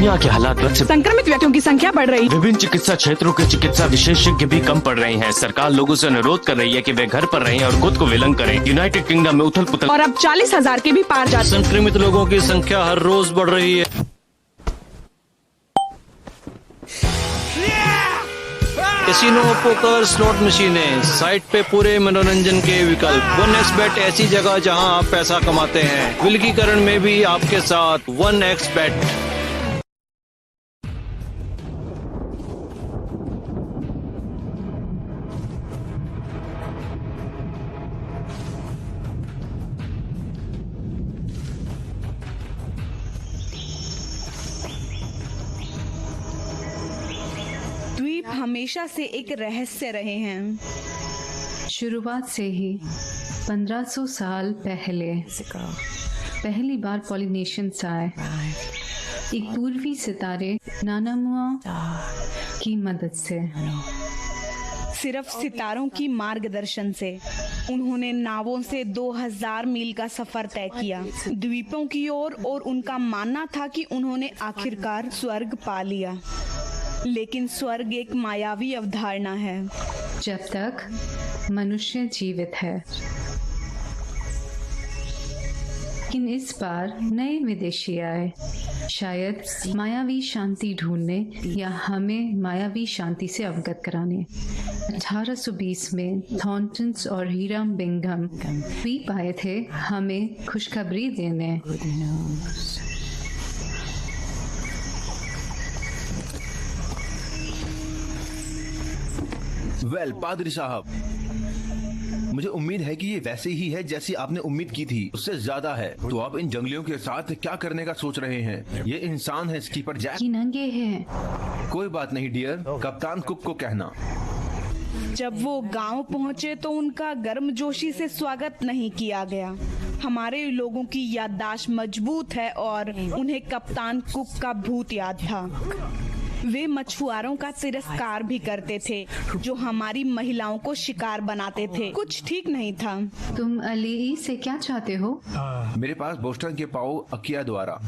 दुनिया के हालात बद से संक्रमित व्यक्तियों की संख्या बढ़ रही है। विभिन्न चिकित्सा क्षेत्रों के चिकित्सा विशेषज्ञ भी कम पड़ रहे हैं। सरकार लोगों से अनुरोध कर रही है कि वे घर पर रहें और खुद को विलंब करें। यूनाइटेड किंगडम में उथल पुथल और अब 40,000 के भी पार जा संक्रमित लोगों की संख्या हर रोज बढ़ रही है। कैसीनो, पोकर, स्लॉट मशीनें, साइट पे पूरे मनोरंजन के विकल्प। 1xBet ऐसी जगह जहां आप पैसा कमाते हैं। विलकीकरण में भी आपके साथ 1xBet। द्वीप हमेशा से एक रहस्य रहे हैं। शुरुआत से ही 1500 साल पहले पहली बार पॉलिनेशियंस आए एक पूर्वी सितारे नानामुआ की मदद से। सिर्फ सितारों की मार्गदर्शन से उन्होंने नावों से 2000 मील का सफर तय किया द्वीपों की ओर और उनका मानना था कि उन्होंने आखिरकार स्वर्ग पा लिया। लेकिन स्वर्ग एक मायावी अवधारणा है जब तक मनुष्य जीवित है। लेकिन इस बार नए विदेशी आए, शायद मायावी शांति ढूंढने या हमें मायावी शांति से अवगत कराने। 1820 में थॉर्नटन्स और हीराम बिंघम द्वीप आए थे हमें खुशखबरी देने। पादरी साहब, मुझे उम्मीद है कि ये वैसे ही है जैसी आपने उम्मीद की थी, उससे ज्यादा है। तो आप इन जंगलियों के साथ क्या करने का सोच रहे हैं? ये इंसान है स्कीपर जैक। कि नंगे हैं। कोई बात नहीं डियर, कप्तान कुक को कहना। जब वो गांव पहुंचे तो उनका गर्मजोशी से स्वागत नहीं किया गया। हमारे लोगों की याददाश्त मजबूत है और उन्हें कप्तान कुक का भूत याद था। वे मछुआरों का तिरस्कार भी करते थे जो हमारी महिलाओं को शिकार बनाते थे। कुछ ठीक नहीं था। तुम अली से क्या चाहते हो? मेरे पास बोस्टन के पाओ अकिया द्वारा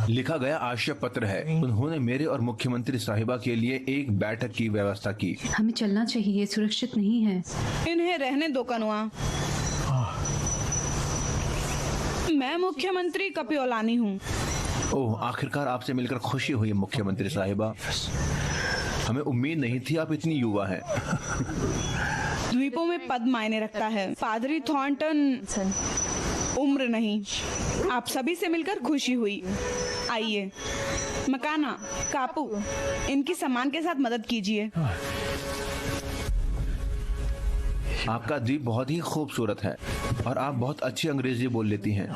लिखा गया आशय पत्र है। उन्होंने मेरे और मुख्यमंत्री साहिबा के लिए एक बैठक की व्यवस्था की। हमें चलना चाहिए, सुरक्षित नहीं है। इन्हें रहने दो कनुआ। मैं मुख्यमंत्री कपियोलानी हूँ। ओह, आखिरकार आपसे मिलकर खुशी हुई मुख्यमंत्री साहिबा। हमें उम्मीद नहीं थी आप इतनी युवा हैं। द्वीपों में पद मायने रखता है। पादरी थॉर्नटन उम्र नहीं। आप सभी से मिलकर खुशी हुई। आइए मकाना, कापू, इनकी सामान के साथ मदद कीजिए। आपका द्वीप बहुत ही खूबसूरत है और आप बहुत अच्छी अंग्रेजी बोल लेती हैं।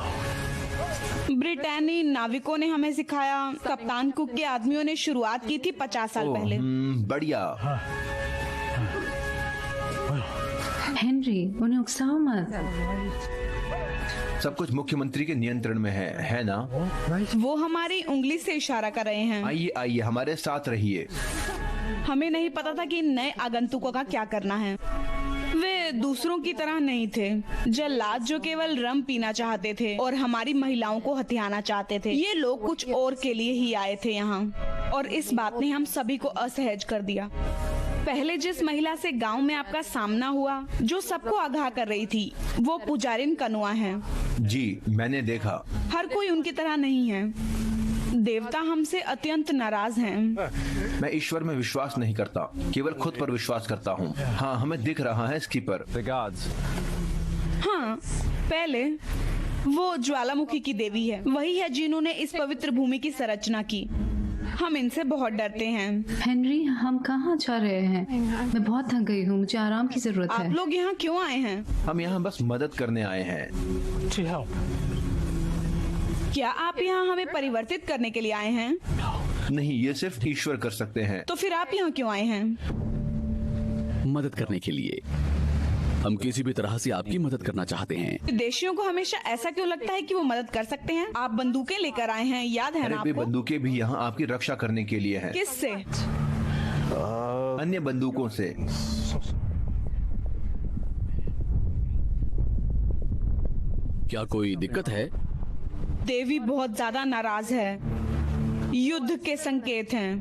ब्रिटेनी नाविकों ने हमें सिखाया। कप्तान कुक के आदमियों ने शुरुआत की थी 50 साल पहले। बढ़िया। हेनरी, उन्हें उकसाओ मत। सब कुछ मुख्यमंत्री के नियंत्रण में है ना? वो हमारी उंगली से इशारा कर रहे हैं। आइए आइए, हमारे साथ रहिए। हमें नहीं पता था कि इन नए आगंतुकों का क्या करना है। वे दूसरों की तरह नहीं थे, जल्लाद जो केवल रम पीना चाहते थे और हमारी महिलाओं को हथियाना चाहते थे। ये लोग कुछ और के लिए ही आए थे यहाँ, और इस बात ने हम सभी को असहज कर दिया। पहले जिस महिला से गांव में आपका सामना हुआ, जो सबको आगाह कर रही थी, वो पुजारिन कनुआ है। जी, मैंने देखा। हर कोई उनकी तरह नहीं है। देवता हमसे अत्यंत नाराज हैं। मैं ईश्वर में विश्वास नहीं करता, केवल खुद पर विश्वास करता हूँ। हाँ, हमें दिख रहा है स्कीपर। हाँ, पहले वो ज्वालामुखी की देवी है। वही है जिन्होंने इस पवित्र भूमि की संरचना की। हम इनसे बहुत डरते हैं। हेनरी, हम कहाँ जा रहे हैं? मैं बहुत थक गई हूँ, मुझे आराम की जरूरत है। आप लोग यहाँ क्यों आए हैं? हम यहाँ बस मदद करने आए हैं। क्या आप यहाँ हमें परिवर्तित करने के लिए आए हैं? नहीं, ये सिर्फ ईश्वर कर सकते हैं। तो फिर आप यहाँ क्यों आए हैं? मदद करने के लिए। हम किसी भी तरह से आपकी मदद करना चाहते हैं। विदेशियों को हमेशा ऐसा क्यों लगता है कि वो मदद कर सकते हैं? आप बंदूकें लेकर आए हैं, याद है ना अरे आपको? बंदूकें भी यहाँ आपकी रक्षा करने के लिए हैं। किससे? अन्य बंदूकों से। क्या कोई दिक्कत है? देवी बहुत ज्यादा नाराज है। युद्ध के संकेत हैं।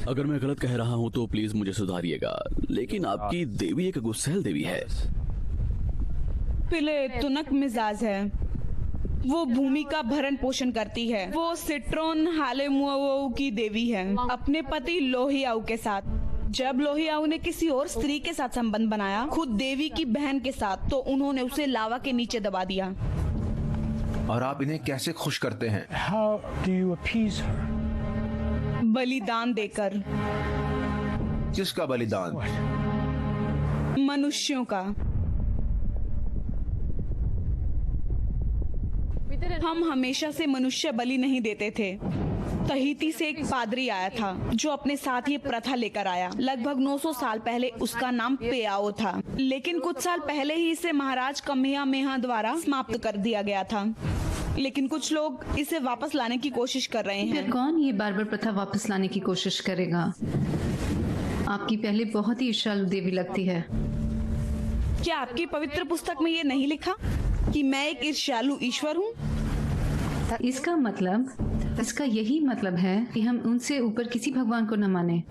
अगर मैं गलत कह रहा हूँ तो प्लीज मुझे सुधारिएगा, लेकिन आपकी देवी एक गुस्सैल देवी है। पिले तुनक मिजाज है। वो भूमि का भरण पोषण करती है। वो सिट्रोन हालेमुओ की देवी है, अपने पति लोहियाऊ के साथ। जब लोहियाऊ ने किसी और स्त्री के साथ संबंध बनाया, खुद देवी की बहन के साथ, तो उन्होंने उसे लावा के नीचे दबा दिया। और आप इन्हें कैसे खुश करते हैं? How do you appease her? बलिदान देकर। किसका बलिदान? मनुष्यों का। हम हमेशा से मनुष्य बलि नहीं देते थे। तहीती से एक पादरी आया था जो अपने साथ ये प्रथा लेकर आया। लगभग 900 साल पहले उसका नाम पेआओ था, लेकिन कुछ साल पहले ही इसे महाराज कम्हेयामेहा द्वारा समाप्त कर दिया गया था। लेकिन कुछ लोग इसे वापस लाने की कोशिश कर रहे हैं। फिर कौन ये बार-बार प्रथा वापस लाने की कोशिश करेगा? आपकी पहले बहुत ही ईर्ष्यालु देवी लगती है। क्या आपकी पवित्र पुस्तक में ये नहीं लिखा कि मैं एक ईर्ष्यालु ईश्वर हूँ? इसका यही मतलब है कि हम उनसे ऊपर किसी भगवान को न माने।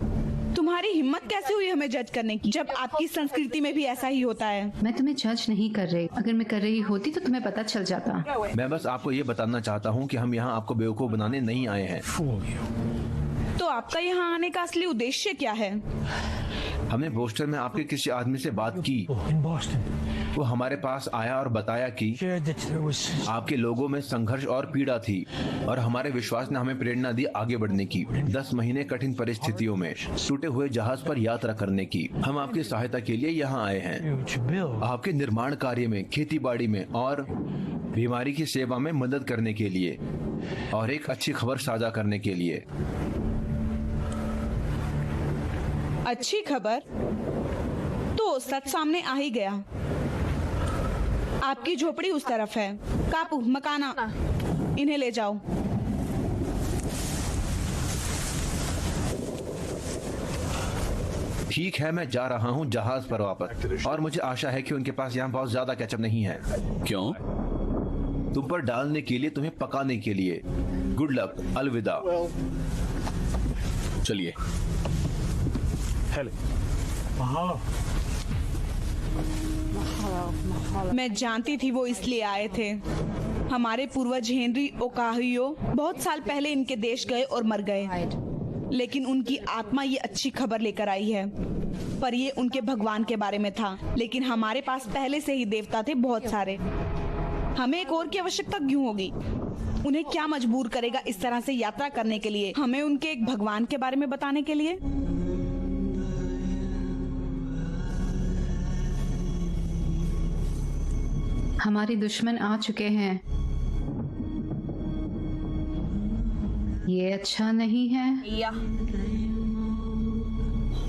तुम्हारी हिम्मत कैसे हुई हमें जज करने की, जब आपकी संस्कृति में भी ऐसा ही होता है? मैं तुम्हें जज नहीं कर रही। अगर मैं कर रही होती तो तुम्हें पता चल जाता। मैं बस आपको ये बताना चाहता हूँ कि हम यहाँ आपको बेवकूफ बनाने नहीं आए हैं। Fool you. तो आपका यहाँ आने का असली उद्देश्य क्या है? हमने बोस्टन में आपके किसी आदमी से बात की। In Boston, वो हमारे पास आया और बताया कि shared that there was आपके लोगों में संघर्ष और पीड़ा थी, और हमारे विश्वास ने हमें प्रेरणा दी आगे बढ़ने की। 10 महीने कठिन परिस्थितियों में टूटे हुए जहाज पर यात्रा करने की। हम आपकी सहायता के लिए यहाँ आए हैं, you to build. आपके निर्माण कार्य में, खेती बाड़ी में और बीमारी की सेवा में मदद करने के लिए, और एक अच्छी खबर साझा करने के लिए। अच्छी खबर? तो सच सामने आ ही गया। आपकी झोपड़ी उस तरफ है। कापू, मकाना, इन्हें ले जाओ। ठीक है, मैं जा रहा हूँ जहाज पर वापस, और मुझे आशा है कि उनके पास यहाँ बहुत ज्यादा केचप नहीं है। क्यों? तुम पर डालने के लिए, तुम्हें पकाने के लिए। गुड लक, अलविदा। चलिए। मैं जानती थी वो इसलिए आए थे। हमारे पूर्वज हेनरी ओकाहियो बहुत साल पहले इनके देश गए और मर गए, लेकिन उनकी आत्मा ये अच्छी खबर लेकर आई है। पर ये उनके भगवान के बारे में था, लेकिन हमारे पास पहले से ही देवता थे बहुत सारे। हमें एक और की आवश्यकता क्यों होगी? उन्हें क्या मजबूर करेगा इस तरह से यात्रा करने के लिए, हमें उनके एक भगवान के बारे में बताने के लिए? हमारे दुश्मन आ चुके हैं। ये अच्छा नहीं है।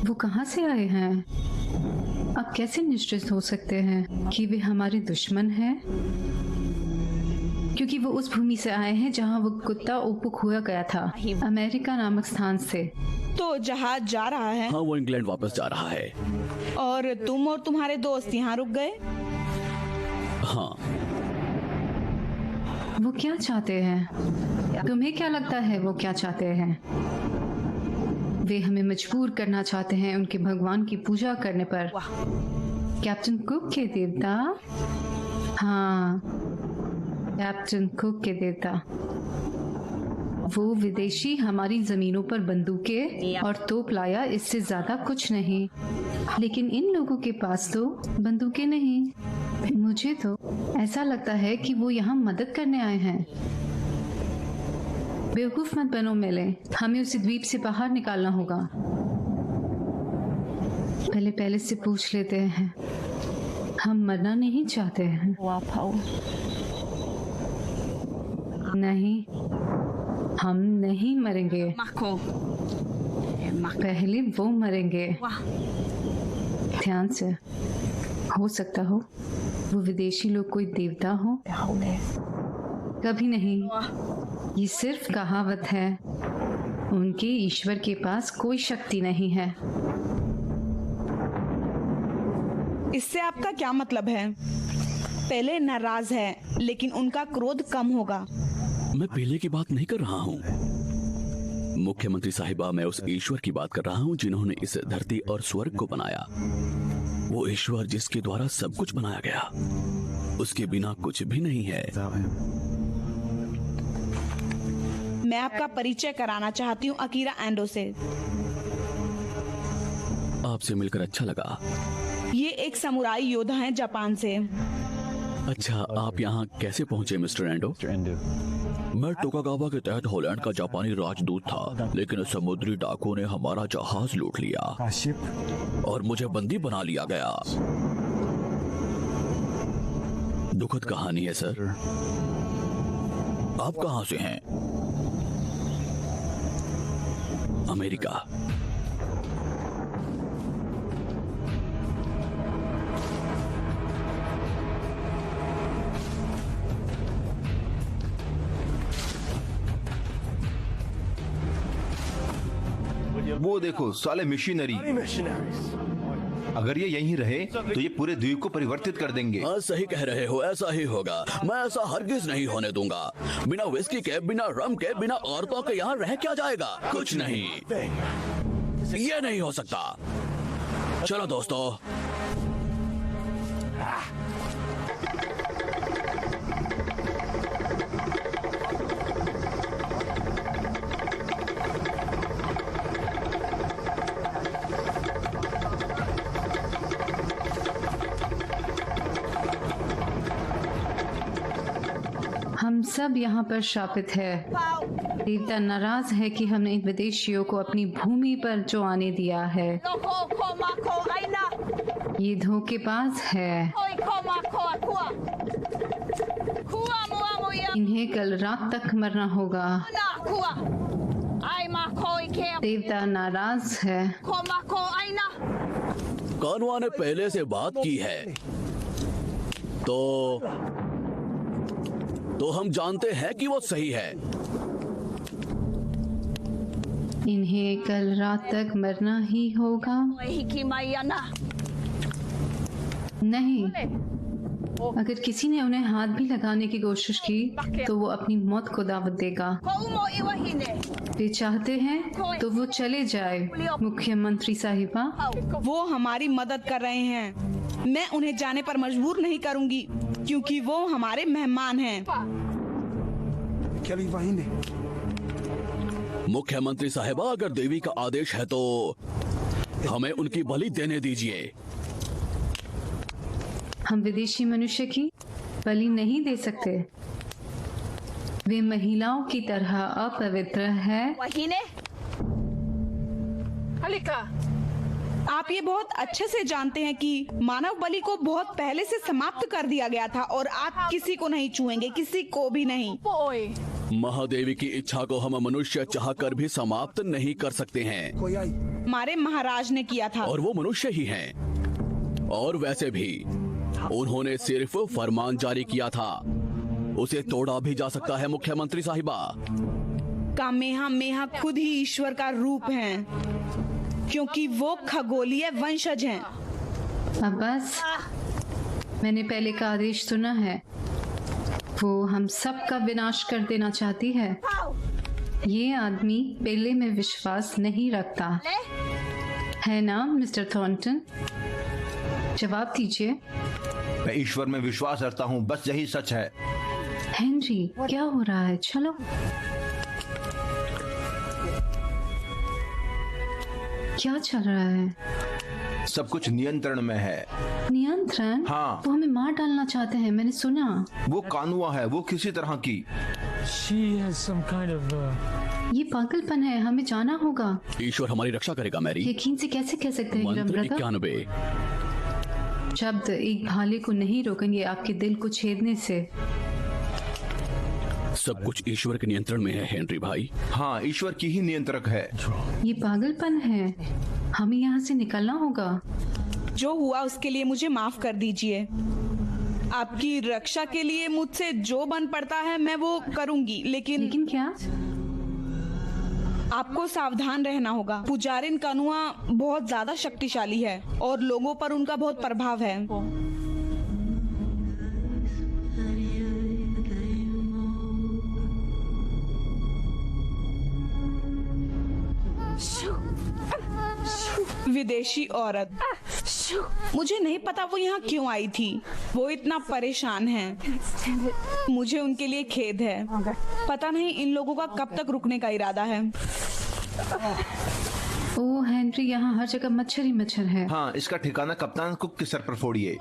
वो कहाँ से आए हैं? आप कैसे निश्चित हो सकते हैं कि वे हमारे दुश्मन हैं? क्योंकि वो उस भूमि से आए हैं जहाँ वो कुत्ता ओपो खोया गया था, अमेरिका नामक स्थान से। तो जहाज जा रहा है? हाँ, वो इंग्लैंड वापस जा रहा है। और तुम और तुम्हारे दोस्त यहाँ रुक गए? हाँ। वो क्या चाहते हैं? तुम्हें क्या लगता है वो क्या चाहते हैं? वे हमें मजबूर करना चाहते हैं उनके भगवान की पूजा करने पर। कैप्टन कुक के देवता? हाँ, कैप्टन कुक के देवता। वो विदेशी हमारी जमीनों पर बंदूकें और तोप लाया, इससे ज्यादा कुछ नहीं। लेकिन इन लोगों के पास तो बंदूकें नहीं। मुझे तो ऐसा लगता है कि वो यहाँ मदद करने आए हैं। बेवकूफ मत बनो मेले, हमें उस द्वीप से बाहर निकालना होगा। पहले से पूछ लेते हैं। हम मरना नहीं चाहते हैं। नहीं, हम नहीं मरेंगे। पहले वो मरेंगे। ध्यान से। हो सकता हो वो विदेशी लोग कोई देवता हो। कभी नहीं, ये सिर्फ कहावत है। उनके ईश्वर के पास कोई शक्ति नहीं है। इससे आपका क्या मतलब है? पहले नाराज है, लेकिन उनका क्रोध कम होगा। मैं पहले की बात नहीं कर रहा हूँ मुख्यमंत्री साहिबा, मैं उस ईश्वर की बात कर रहा हूँ जिन्होंने इस धरती और स्वर्ग को बनाया। वो ईश्वर जिसके द्वारा सब कुछ बनाया गया, उसके बिना कुछ भी नहीं है। मैं आपका परिचय कराना चाहती हूँ अकीरा एंडो से। आपसे मिलकर अच्छा लगा। ये एक समुराई योद्धा हैं जापान से। अच्छा, आप यहाँ कैसे पहुँचे मिस्टर एंडो? मैं टोकागावा के तहत हॉलैंड का जापानी राजदूत था, लेकिन समुद्री डाकुओं ने हमारा जहाज लूट लिया Our ship. और मुझे बंदी बना लिया गया। दुखद कहानी है सर। आप कहाँ से हैं? अमेरिका। वो देखो साले मिशनरी, Missionaries. अगर ये यहीं रहे तो ये पूरे द्वीप को परिवर्तित कर देंगे। हाँ, सही कह रहे हो, ऐसा ही होगा। मैं ऐसा हरगिज नहीं होने दूंगा। बिना विस्की के, बिना रम के, बिना औरतों के यहाँ रह क्या जाएगा? कुछ नहीं, ये नहीं हो सकता। चलो दोस्तों। हम सब यहाँ पर शापित है। देवता नाराज है कि हमने इन विदेशियों को अपनी भूमि पर जो आने दिया है। ये धोखेबाज है। इन्हें कल रात तक मरना होगा। देवता नाराज है। कानवा ने पहले से बात की है, तो हम जानते हैं कि वो सही है। इन्हें कल रात तक मरना ही होगा। नहीं, अगर किसी ने उन्हें हाथ भी लगाने की कोशिश की तो वो अपनी मौत को दावत देगा। वे चाहते हैं तो वो चले जाए। मुख्यमंत्री साहिबा, वो हमारी मदद कर रहे हैं। मैं उन्हें जाने पर मजबूर नहीं करूंगी, क्योंकि वो हमारे मेहमान हैं। Kelly Vahine. मुख्यमंत्री साहिबा, अगर देवी का आदेश है तो हमें उनकी बलि देने दीजिए। हम विदेशी मनुष्य की बलि नहीं दे सकते। वे महिलाओं की तरह अपवित्र है। आप ये बहुत अच्छे से जानते हैं कि मानव बलि को बहुत पहले से समाप्त कर दिया गया था और आप किसी को नहीं छुएंगे, किसी को भी नहीं। महादेवी की इच्छा को हम मनुष्य चाहकर भी समाप्त नहीं कर सकते हैं, Koi ai. हमारे महाराज ने किया था। और वो मनुष्य ही हैं। और वैसे भी उन्होंने सिर्फ फरमान जारी किया था, उसे तोड़ा भी जा सकता है। मुख्यमंत्री साहिबा, कामेहा मेहा खुद ही ईश्वर का रूप है, क्योंकि वो खगोलीय वंशज हैं। अब बस, मैंने पहले का आदेश सुना है। वो हम सब का विनाश कर देना चाहती है। ये आदमी पहले में विश्वास नहीं रखता है ना मिस्टर थॉर्नटन? जवाब दीजिए। मैं ईश्वर में विश्वास रखता हूँ, बस यही सच है। हेनरी, क्या हो रहा है? चलो। क्या चल रहा है? सब कुछ नियंत्रण में है। नियंत्रण? हाँ। वो हमें मार डालना चाहते हैं, मैंने सुना। वो कानूआ है, वो किसी तरह की। She has some kind of. ये पागलपन है, हमें जाना होगा। ईश्वर हमारी रक्षा करेगा मैरी। यकीन से कैसे कह सकते हैं मंत्र ब्रदर? 91। शब्द एक भाले को नहीं रोकेंगे आपके दिल को छेदने से। सब कुछ ईश्वर के नियंत्रण में है हेनरी भाई। हाँ, ईश्वर की ही नियंत्रक है। ये पागलपन है, हमें यहाँ से निकलना होगा। जो हुआ उसके लिए मुझे माफ कर दीजिए। आपकी रक्षा के लिए मुझसे जो बन पड़ता है मैं वो करूंगी, लेकिन लेकिन क्या? आपको सावधान रहना होगा। पुजारिन कनुआ बहुत ज्यादा शक्तिशाली है और लोगों पर उनका बहुत प्रभाव है। विदेशी औरत, मुझे नहीं पता वो यहाँ क्यों आई थी। वो इतना परेशान है, मुझे उनके लिए खेद है। पता नहीं इन लोगों का कब तक रुकने का इरादा है। ओ हेनरी, यहाँ हर जगह मच्छर ही मच्छर है। हाँ, इसका ठिकाना कप्तान कुक के सर पर फोड़िए।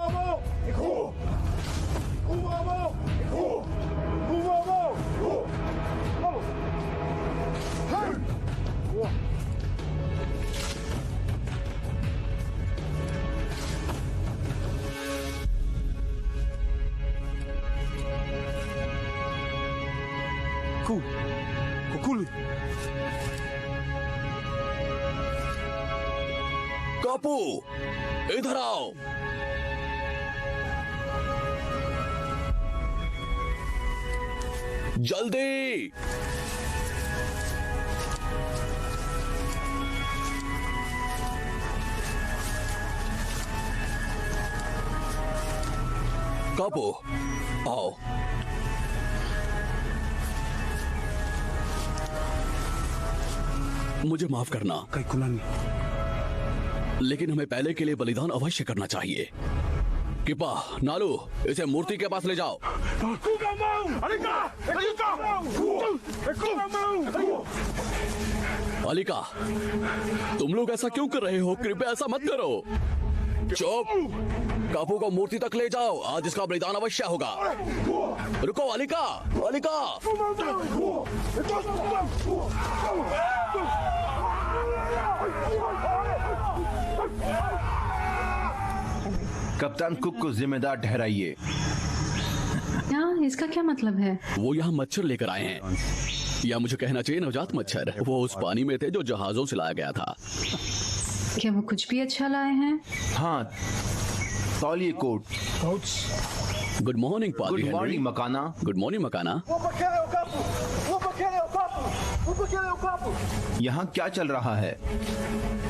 Kukulu. कापू, इधर आओ। जल्दी। कापू, आओ। मुझे माफ करना, Kaikulani. लेकिन हमें पहले के लिए बलिदान अवश्य करना चाहिए। किपा, नालू, इसे मूर्ति के पास ले जाओ। अलिका, तुम लोग ऐसा क्यों कर रहे हो? कृपया ऐसा मत करो। चुप। कापू को मूर्ति तक ले जाओ, आज इसका बलिदान अवश्य होगा। रुको अलिका, अलिका। कप्तान कुक को जिम्मेदार ठहराइए। यहाँ इसका क्या मतलब है? वो यहाँ मच्छर लेकर आए हैं, या मुझे कहना चाहिए नवजात मच्छर। वो उस पानी में थे जो जहाजों से लाया गया था। क्या वो कुछ भी अच्छा लाए हैं? हाँ, तौलिए कोट। गुड मॉर्निंग पादरी गुड मॉर्निंग हेनरी। मकाना। गुड मॉर्निंग मकाना। यहाँ क्या चल रहा है?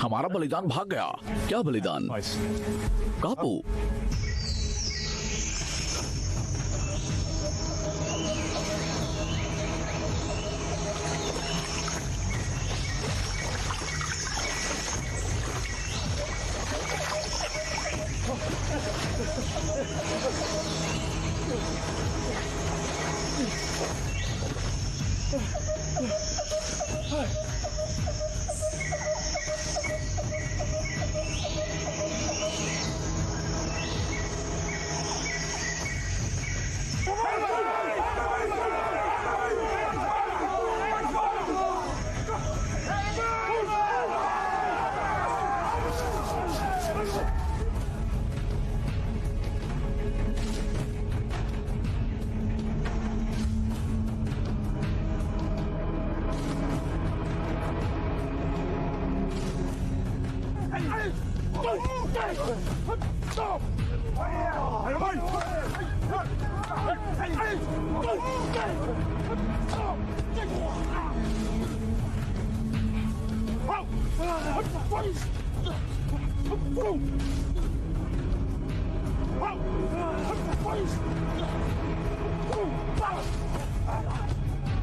हमारा बलिदान भाग गया। क्या बलिदान? कापू,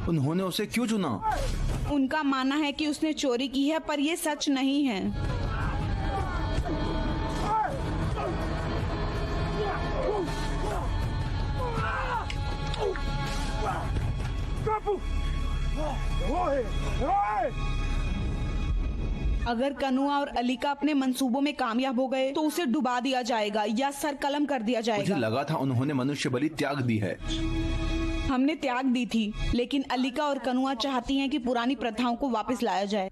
उन्होंने उसे क्यों चुना? उनका मानना है कि उसने चोरी की है, पर ये सच नहीं है। अगर कनुआ और अलीका अपने मंसूबों में कामयाब हो गए तो उसे डुबा दिया जाएगा या सर कलम कर दिया मुझे जाएगा। लगा था उन्होंने मनुष्य बलि त्याग दी है। हमने त्याग दी थी, लेकिन अलीका और कनुआ चाहती हैं कि पुरानी प्रथाओं को वापस लाया जाए।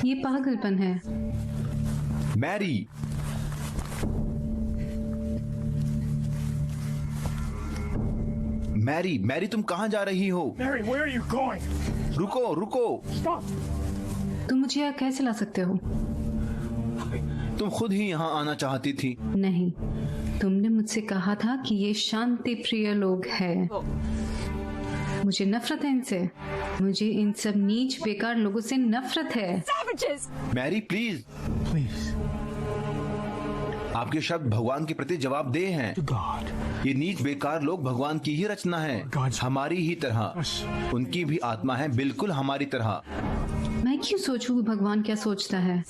ये पागलपन है। मैरी, मैरी, मैरी, तुम कहाँ जा रही हो? Mary, where are you going? रुको रुको, तुम मुझे यहाँ कैसे ला सकते हो? तुम खुद ही यहाँ आना चाहती थी। नहीं, तुमने मुझसे कहा था कि ये शांति प्रिय लोग हैं। मुझे नफरत है इनसे। मुझे इन सब नीच बेकार लोगों से नफरत है। मैरी प्लीज, आपके शब्द भगवान के प्रति जवाबदेह हैं। God. ये नीच बेकार लोग भगवान की ही रचना है, हमारी ही तरह। उनकी भी आत्मा है, बिल्कुल हमारी तरह। मैं क्यों सोचूं कि भगवान क्या सोचता है?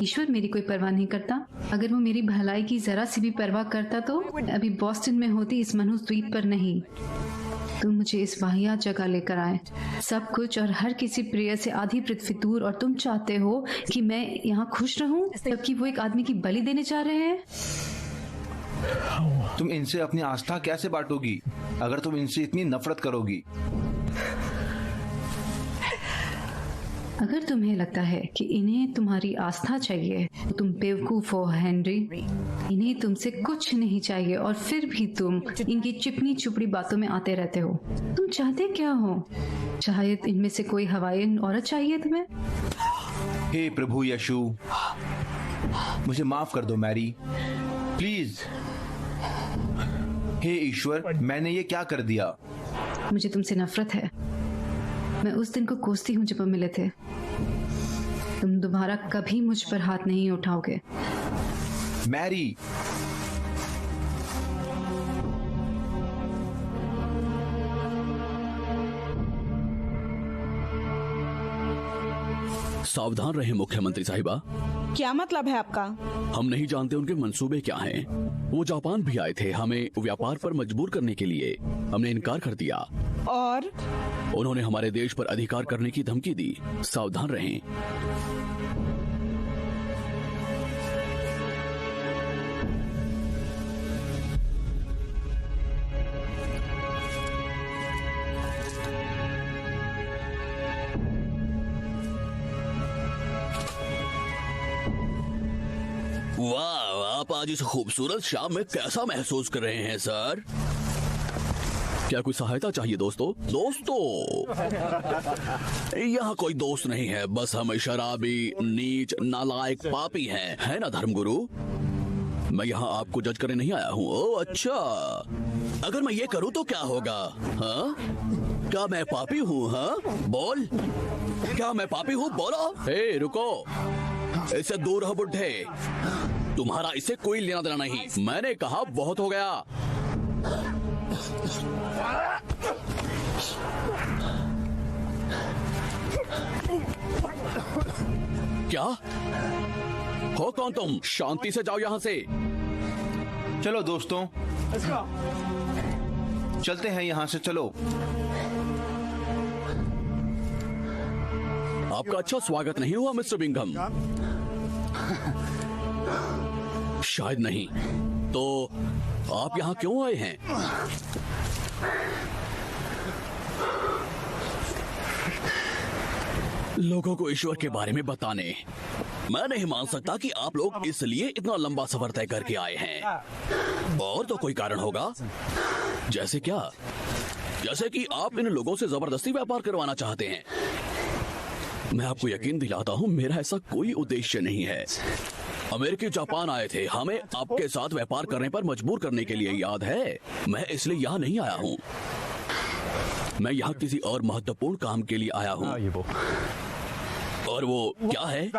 ईश्वर मेरी कोई परवाह नहीं करता। अगर वो मेरी भलाई की जरा सी भी परवाह करता तो अभी बॉस्टन में होती, इस मनुष्य द्वीप पर नहीं। तुम मुझे इस वाहियात जगह लेकर आए, सब कुछ और हर किसी प्रिय से आधी पृथ्वी दूर, और तुम चाहते हो कि मैं यहाँ खुश रहूं, जबकि वो एक आदमी की बलि देने जा रहे हैं। तुम इनसे अपनी आस्था कैसे बांटोगी अगर तुम इनसे इतनी नफरत करोगी? अगर तुम्हें लगता है कि इन्हें तुम्हारी आस्था चाहिए तो तुम बेवकूफ हो हेनरी। इन्हें तुमसे कुछ नहीं चाहिए और फिर भी तुम इनकी चिपनी चुपड़ी बातों में आते रहते हो। तुम चाहते क्या हो? शायद इनमें से कोई हवाई औरत चाहिए तुम्हें। हे प्रभु यीशु, मुझे माफ कर दो मैरी, प्लीज। हे ईश्वर, मैंने ये क्या कर दिया? मुझे तुमसे नफरत है। मैं उस दिन को कोसती हूँ जब हम मिले थे। तुम दोबारा कभी मुझ पर हाथ नहीं उठाओगे। मैरी, सावधान रहें मुख्यमंत्री साहिबा। क्या मतलब है आपका? हम नहीं जानते उनके मंसूबे क्या हैं। वो जापान भी आए थे हमें व्यापार पर मजबूर करने के लिए। हमने इनकार कर दिया और उन्होंने हमारे देश पर अधिकार करने की धमकी दी। सावधान रहें। वाह, आप आज इस खूबसूरत शाम में कैसा महसूस कर रहे हैं सर? क्या कोई सहायता चाहिए दोस्तों? यहाँ कोई दोस्त नहीं है, बस हम शराबी, नीच, नालायक, पापी हैं, है ना धर्मगुरु? मैं यहाँ आपको जज करने नहीं आया हूँ। ओह अच्छा, अगर मैं ये करूँ तो क्या होगा? हाँ, क्या मैं पापी हूँ? हाँ बोल, क्या मैं पापी हूँ? बोलो। हे रुको, इससे दूर रहो बुड्ढे, तुम्हारा इससे कोई लेना देना नहीं। मैंने कहा बहुत हो गया। क्या हो? कौन तुम? शांति से जाओ यहाँ से। चलो दोस्तों, चलते हैं यहाँ से, चलो। आपका अच्छा स्वागत नहीं हुआ मिस्टर बिंघम? शायद नहीं। तो आप यहाँ क्यों आए हैं? लोगों को ईश्वर के बारे में बताने। मैं नहीं मान सकता कि आप लोग इसलिए इतना लंबा सफर तय करके आए हैं। और तो कोई कारण होगा। जैसे क्या? जैसे कि आप इन लोगों से जबरदस्ती व्यापार करवाना चाहते हैं। मैं आपको यकीन दिलाता हूँ, मेरा ऐसा कोई उद्देश्य नहीं है। अमेरिकी जापान आए थे हमें आपके साथ व्यापार करने पर मजबूर करने के लिए, याद है? मैं इसलिए यहाँ नहीं आया हूँ। मैं यहाँ किसी और महत्वपूर्ण काम के लिए आया हूँ। और वो क्या है?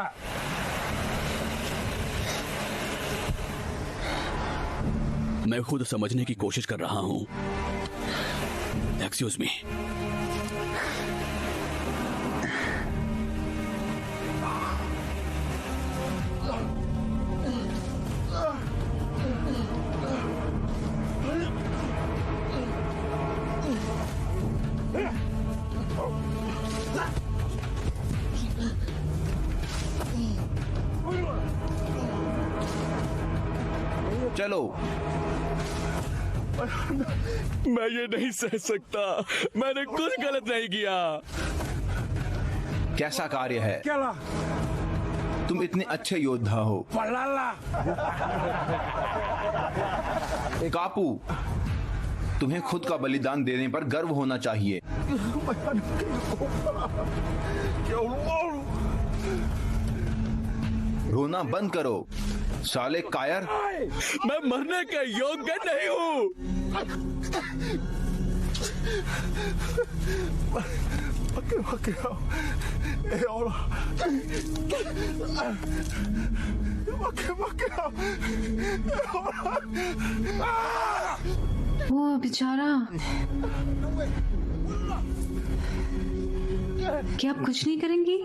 मैं खुद समझने की कोशिश कर रहा हूँ। Excuse me. चलो। मैं ये नहीं सह सकता। मैंने कुछ गलत नहीं किया। कैसा कार्य है? तुम इतने अच्छे योद्धा हो। कापू, तुम्हें खुद का बलिदान देने पर गर्व होना चाहिए। रोना बंद करो, साले कायर। मैं मरने के योग्य नहीं हूँ। वो बेचारा, क्या आप कुछ नहीं करेंगी?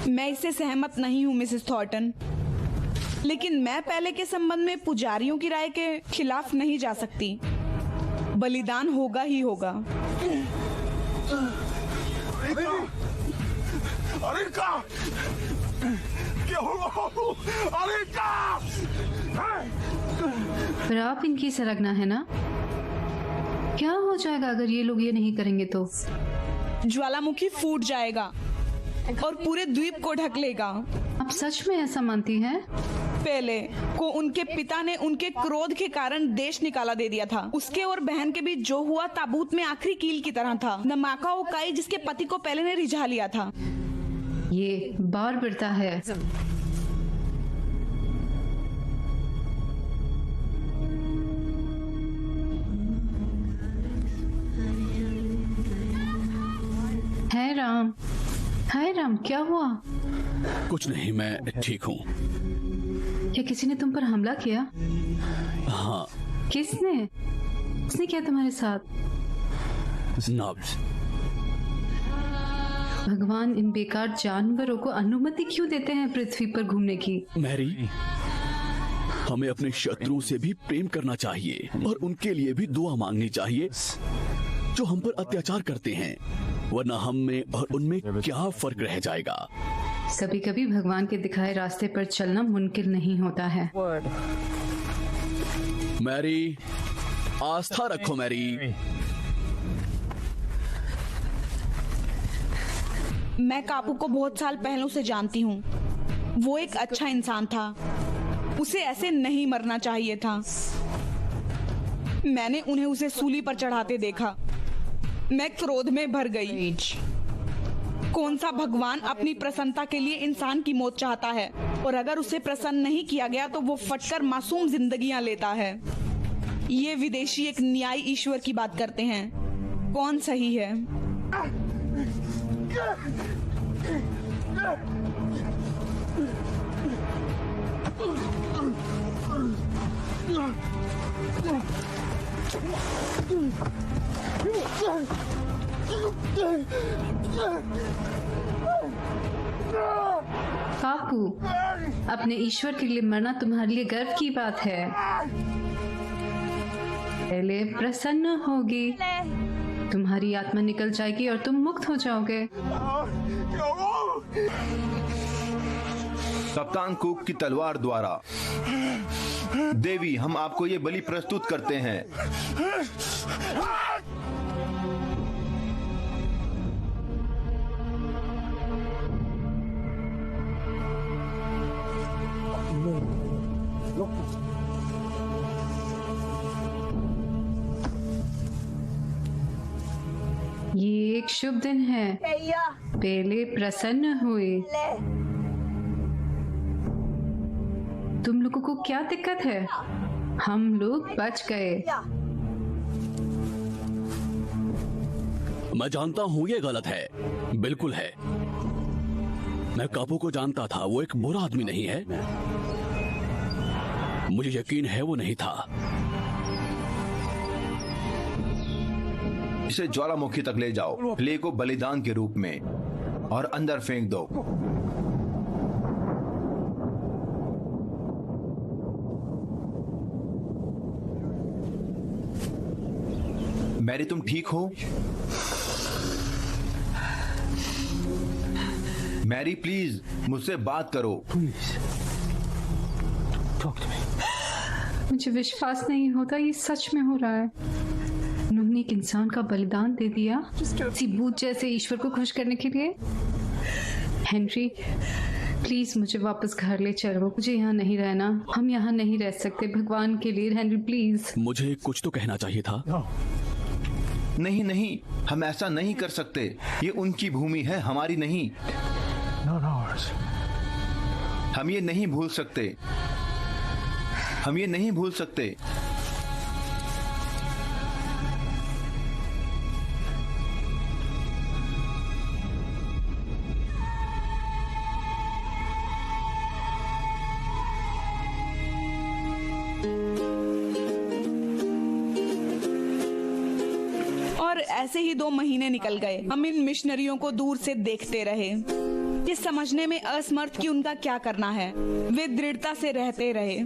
मैं इससे सहमत नहीं हूँ मिसेस थॉर्टन, लेकिन मैं पहले के संबंध में पुजारियों की राय के खिलाफ नहीं जा सकती। बलिदान होगा ही होगा। पर आप इनकी सरगना है ना? क्या हो जाएगा अगर ये लोग ये नहीं करेंगे तो? ज्वालामुखी फूट जाएगा और पूरे द्वीप को ढक लेगा। आप सच में ऐसा मानती हैं? पहले को उनके पिता ने उनके क्रोध के कारण देश निकाला दे दिया था। उसके और बहन के बीच जो हुआ ताबूत में आखिरी कील की तरह था। नमाका ओकाई जिसके पति को पहले ने रिझा लिया था। ये बार्बरता है। हाय राम, क्या हुआ? कुछ नहीं, मैं ठीक हूँ। क्या किसी ने तुम पर हमला किया? हाँ। किसने किया तुम्हारे साथ? नब्ज। भगवान इन बेकार जानवरों को अनुमति क्यों देते हैं पृथ्वी पर घूमने की? मैरी, हमें अपने शत्रुओं से भी प्रेम करना चाहिए और उनके लिए भी दुआ मांगनी चाहिए जो हम पर अत्याचार करते हैं, वरना हम में और उनमें क्या फर्क रह जाएगा। कभी कभी भगवान के दिखाए रास्ते पर चलना मुमकिन नहीं होता है। मैरी, आस्था रखो मैरी। मैं कापू को बहुत साल पहले से जानती हूँ। वो एक अच्छा इंसान था। उसे ऐसे नहीं मरना चाहिए था। मैंने उन्हें उसे सूली पर चढ़ाते देखा। मैं क्रोध में भर गई। कौन सा भगवान अपनी प्रसन्नता के लिए इंसान की मौत चाहता है? और अगर उसे प्रसन्न नहीं किया गया तो वो फटकर मासूम जिंदगियां लेता है। ये विदेशी एक न्यायी ईश्वर की बात करते हैं। कौन सही है? काकू, अपने ईश्वर के लिए मरना तुम्हारे लिए गर्व की बात है। पहले प्रसन्न होगी, तुम्हारी आत्मा निकल जाएगी और तुम मुक्त हो जाओगे। कप्तान कुक की तलवार द्वारा देवी, हम आपको ये बलि प्रस्तुत करते हैं। ये एक शुभ दिन है। पहले प्रसन्न हुए। तुम लोगों को क्या दिक्कत है? हम लोग बच गए। मैं जानता हूँ ये गलत है, बिल्कुल है। मैं कापू को जानता था, वो एक बुरा आदमी नहीं है। मुझे यकीन है वो नहीं था। इसे ज्वालामुखी तक ले जाओ, ले को बलिदान के रूप में, और अंदर फेंक दो। मैरी, तुम ठीक हो? मैरी प्लीज मुझसे बात करो। मुझे विश्वास नहीं होता ये सच में हो रहा है। उन्होंने एक इंसान का बलिदान दे दिया किसी भूत जैसे ईश्वर को खुश करने के लिए। हेनरी, प्लीज मुझे वापस घर ले चलो, मुझे यहाँ नहीं रहना, हम यहाँ नहीं रह सकते, भगवान के लिए हेनरी प्लीज। मुझे कुछ तो कहना चाहिए था। नहीं नहीं, हम ऐसा नहीं कर सकते। ये उनकी भूमि है, हमारी नहीं। Not ours. हम ये नहीं भूल सकते, हम ये नहीं भूल सकते। और ऐसे ही 2 महीने निकल गए। हम इन मिशनरियों को दूर से देखते रहे, ये समझने में असमर्थ कि उनका क्या करना है। वे दृढ़ता से रहते रहे।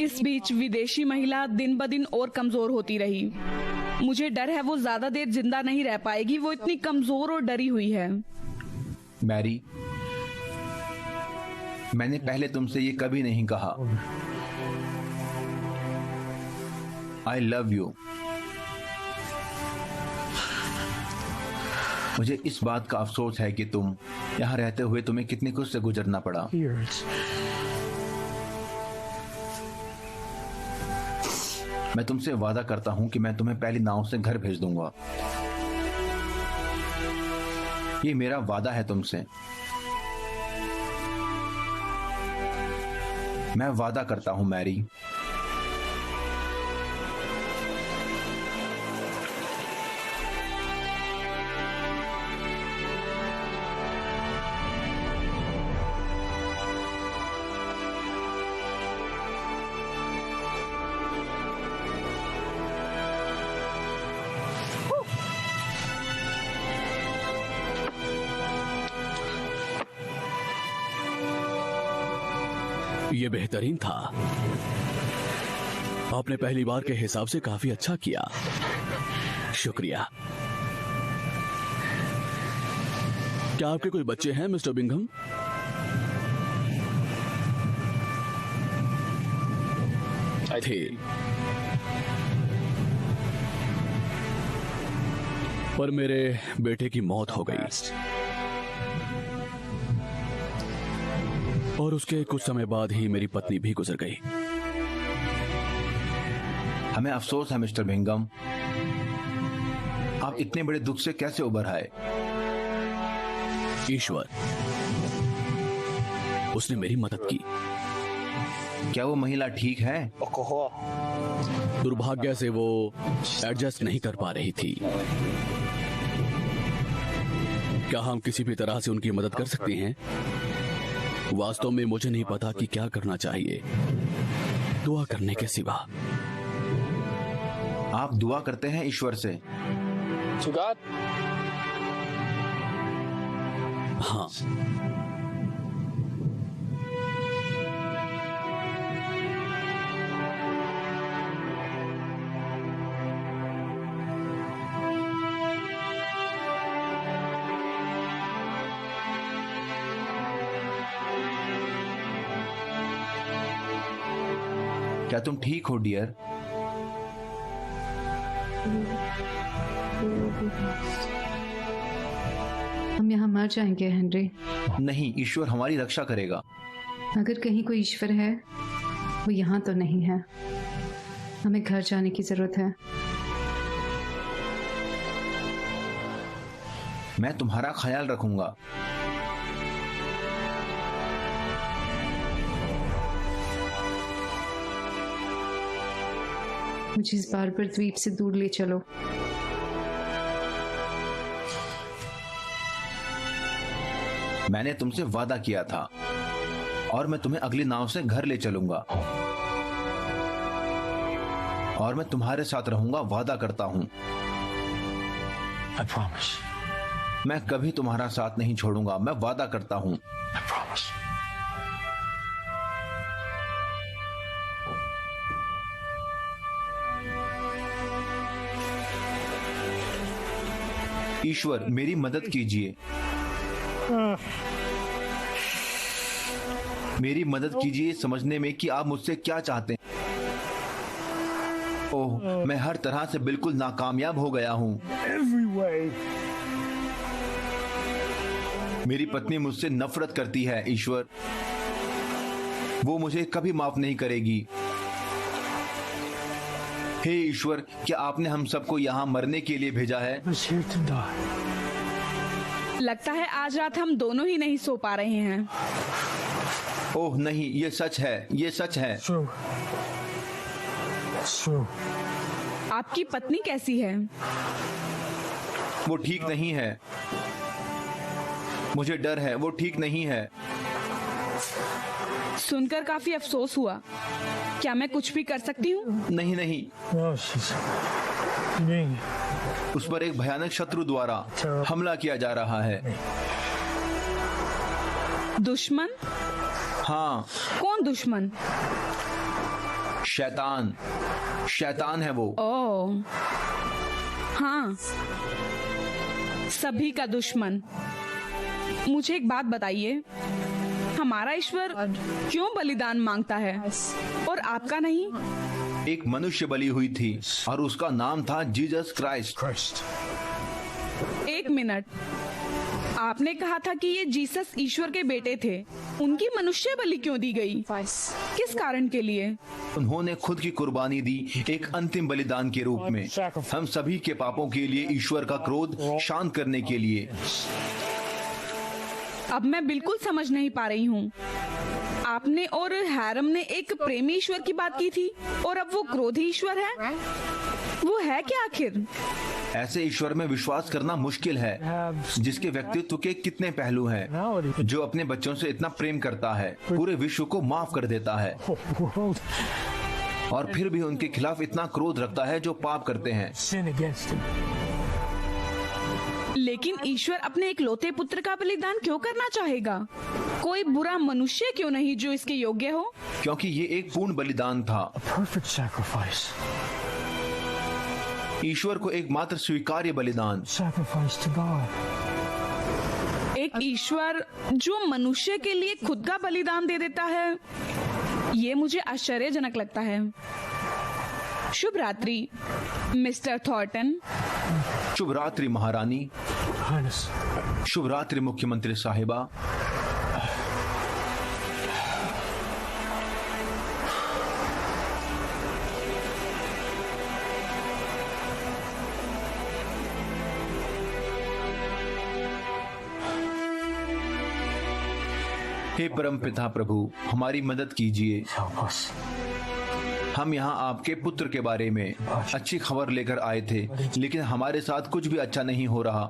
इस बीच विदेशी महिला दिन ब दिन और कमजोर होती रही। मुझे डर है वो ज्यादा देर जिंदा नहीं रह पाएगी, वो इतनी कमजोर और डरी हुई है। मैरी, मैंने पहले तुमसे ये कभी नहीं कहा। आई लव यू। मुझे इस बात का अफसोस है कि तुम यहाँ रहते हुए तुम्हें कितनी कुछ से गुजरना पड़ा। Years. मैं तुमसे वादा करता हूं कि मैं तुम्हें पहली नाव से घर भेज दूंगा। ये मेरा वादा है तुमसे। मैं वादा करता हूं मैरी। ये बेहतरीन था। आपने पहली बार के हिसाब से काफी अच्छा किया। शुक्रिया। क्या आपके कोई बच्चे हैं मिस्टर बिंघम? थे। पर मेरे बेटे की मौत हो गई और उसके कुछ समय बाद ही मेरी पत्नी भी गुजर गई। हमें अफसोस है मिस्टर बिंघम, आप इतने बड़े दुख से कैसे उबर आए? ईश्वर, उसने मेरी मदद की। क्या वो महिला ठीक है? दुर्भाग्य से वो एडजस्ट नहीं कर पा रही थी। क्या हम किसी भी तरह से उनकी मदद कर सकते हैं? वास्तव में मुझे नहीं पता कि क्या करना चाहिए, दुआ करने के सिवा। आप दुआ करते हैं ईश्वर से? हाँ। क्या तुम ठीक हो डियर? हम यहाँ मर जाएंगे हेनरी। नहीं, ईश्वर हमारी रक्षा करेगा। अगर कहीं कोई ईश्वर है, वो यहाँ तो नहीं है। हमें घर जाने की जरूरत है। मैं तुम्हारा ख्याल रखूंगा। मुझे इस बारबर द्वीप से दूर ले चलो। मैंने तुमसे वादा किया था और मैं तुम्हें अगली नाव से घर ले चलूंगा और मैं तुम्हारे साथ रहूंगा, वादा करता हूं। I promise. मैं कभी तुम्हारा साथ नहीं छोड़ूंगा, मैं वादा करता हूं। I promise. ईश्वर मेरी मदद कीजिए, मेरी मदद कीजिए समझने में कि आप मुझसे क्या चाहते हैं। ओह, मैं हर तरह से बिल्कुल नाकामयाब हो गया हूं। Every way. मेरी पत्नी मुझसे नफरत करती है ईश्वर, वो मुझे कभी माफ नहीं करेगी। हे ईश्वर, क्या आपने हम सबको यहाँ मरने के लिए भेजा है? I was here to die. लगता है आज रात हम दोनों ही नहीं सो पा रहे हैं। ओह नहीं, ये सच है, ये सच है। True. It's true. आपकी पत्नी कैसी है? वो ठीक नहीं है, मुझे डर है, वो ठीक नहीं है। सुनकर काफी अफसोस हुआ। क्या मैं कुछ भी कर सकती हूँ? नहीं नहीं, No, she's being उस पर एक भयानक शत्रु द्वारा हमला किया जा रहा है। दुश्मन? हाँ, कौन दुश्मन? शैतान, शैतान है वो। ओह, हाँ, सभी का दुश्मन। मुझे एक बात बताइए, हमारा ईश्वर क्यों बलिदान मांगता है और आपका नहीं? एक मनुष्य बलि हुई थी और उसका नाम था जीसस क्राइस्ट। Christ. एक मिनट, आपने कहा था कि ये जीसस ईश्वर के बेटे थे। उनकी मनुष्य बलि क्यों दी गई? किस कारण के लिए? उन्होंने खुद की कुर्बानी दी एक अंतिम बलिदान के रूप में, हम सभी के पापों के लिए, ईश्वर का क्रोध शांत करने के लिए। अब मैं बिल्कुल समझ नहीं पा रही हूँ। आपने और हैरम ने एक प्रेमी ईश्वर की बात की थी और अब वो क्रोधी ईश्वर है। वो है क्या आखिर? ऐसे ईश्वर में विश्वास करना मुश्किल है, जिसके व्यक्तित्व के कितने पहलू हैं, जो अपने बच्चों से इतना प्रेम करता है, पूरे विश्व को माफ कर देता है World और फिर भी उनके खिलाफ इतना क्रोध रखता है जो पाप करते हैं। sin against him. लेकिन ईश्वर अपने इकलौते पुत्र का बलिदान क्यों करना चाहेगा? कोई बुरा मनुष्य क्यों नहीं जो इसके योग्य हो? क्योंकि ये एक पूर्ण बलिदान था। A perfect sacrifice. ईश्वर को एकमात्र स्वीकार्य बलिदान। Sacrifice to God. एक ईश्वर जो मनुष्य के लिए खुद का बलिदान दे देता है, ये मुझे आश्चर्यजनक लगता है। शुभ रात्रि मिस्टर थॉर्टन। शुभ रात्रि महारानी। Highness. शुभ रात्रि मुख्यमंत्री साहिबा। हे परम पिता प्रभु, हमारी मदद कीजिए। Help us. हम यहाँ आपके पुत्र के बारे में अच्छी खबर लेकर आए थे, लेकिन हमारे साथ कुछ भी अच्छा नहीं हो रहा।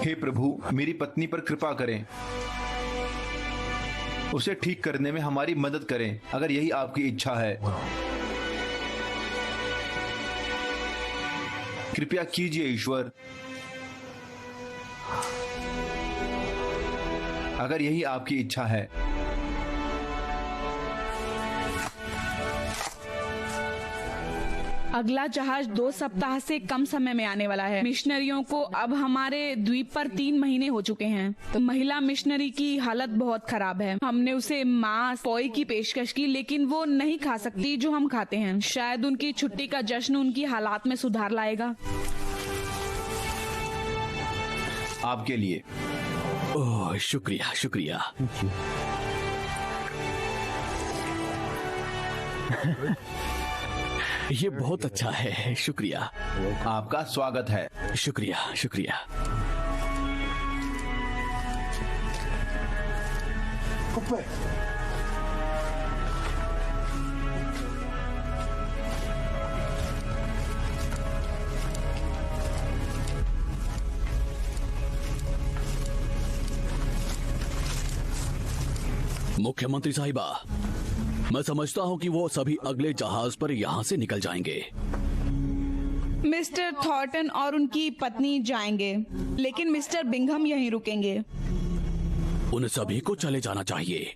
हे प्रभु, मेरी पत्नी पर कृपा करें, उसे ठीक करने में हमारी मदद करें, अगर यही आपकी इच्छा है। कृपया कीजिए ईश्वर, अगर यही आपकी इच्छा है। अगला जहाज 2 सप्ताह से कम समय में आने वाला है। मिशनरियों को अब हमारे द्वीप पर 3 महीने हो चुके हैं। तो महिला मिशनरी की हालत बहुत खराब है। हमने उसे मांस पोई की पेशकश की, लेकिन वो नहीं खा सकती जो हम खाते हैं। शायद उनकी छुट्टी का जश्न उनकी हालात में सुधार लाएगा। आपके लिए। ओह, शुक्रिया शुक्रिया। ये बहुत अच्छा है, शुक्रिया। आपका स्वागत है। शुक्रिया शुक्रिया। मुख्यमंत्री साहिबा, मैं समझता हूँ कि वो सभी अगले जहाज पर यहाँ से निकल जाएंगे। मिस्टर थॉर्टन और उनकी पत्नी जाएंगे, लेकिन मिस्टर बिंघम यहीं रुकेंगे। उन सभी को चले जाना चाहिए।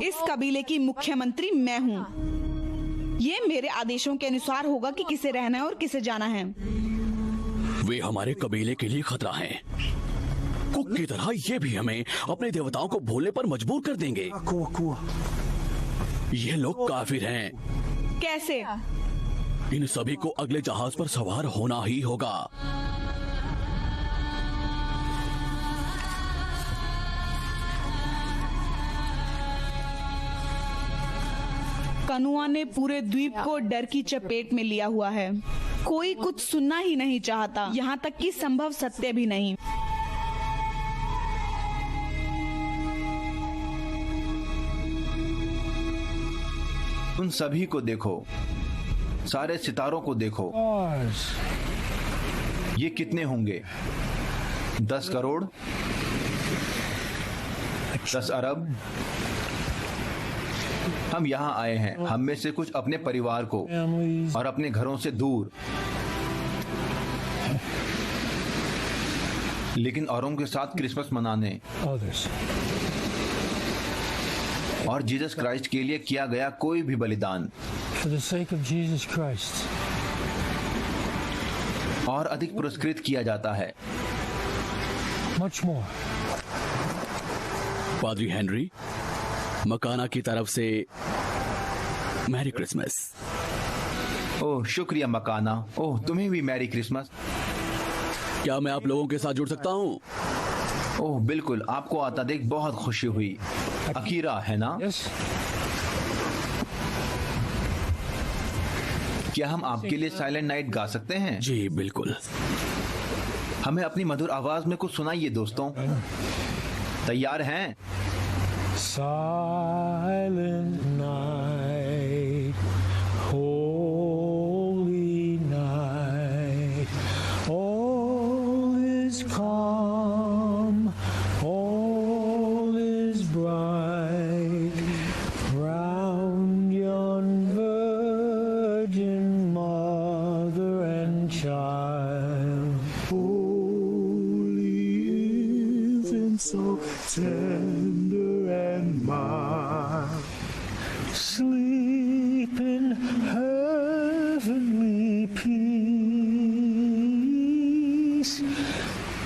इस कबीले की मुख्यमंत्री मैं हूँ। ये मेरे आदेशों के अनुसार होगा कि किसे रहना है और किसे जाना है। वे हमारे कबीले के लिए खतरा हैं। कुक की तरह ये भी हमें अपने देवताओं को भूलने पर मजबूर कर देंगे। ये लोग काफिर हैं। कैसे? इन सभी को अगले जहाज पर सवार होना ही होगा। कनुआ ने पूरे द्वीप को डर की चपेट में लिया हुआ है। कोई कुछ सुनना ही नहीं चाहता, यहाँ तक कि संभव सत्य भी नहीं। उन सभी को देखो, सारे सितारों को देखो। ये कितने होंगे? 10 करोड़, 10 अरब। हम यहाँ आए हैं, हम में से कुछ अपने परिवार को और अपने घरों से दूर, लेकिन औरों के साथ क्रिसमस मनाने और जीसस क्राइस्ट के लिए किया गया कोई भी बलिदान For the sake of Jesus Christ. और अधिक पुरस्कृत किया जाता है। Much more. पादरी हेनरी, मकाना की तरफ से मैरी क्रिसमस। ओह शुक्रिया मकाना। ओह तुम्हें भी मैरी क्रिसमस। क्या मैं आप लोगों के साथ जुड़ सकता हूँ? ओह बिल्कुल, आपको आता देख बहुत खुशी हुई। अकीरा है ना? Yes. क्या हम आपके लिए साइलेंट नाइट गा सकते हैं? जी बिल्कुल। हमें अपनी मधुर आवाज में कुछ सुनाइए दोस्तों। तैयार हैं? Silent night, holy night, all is calm, all is bright, round yon virgin mother and child, holy infant so tender and mild, sleep in heavenly peace,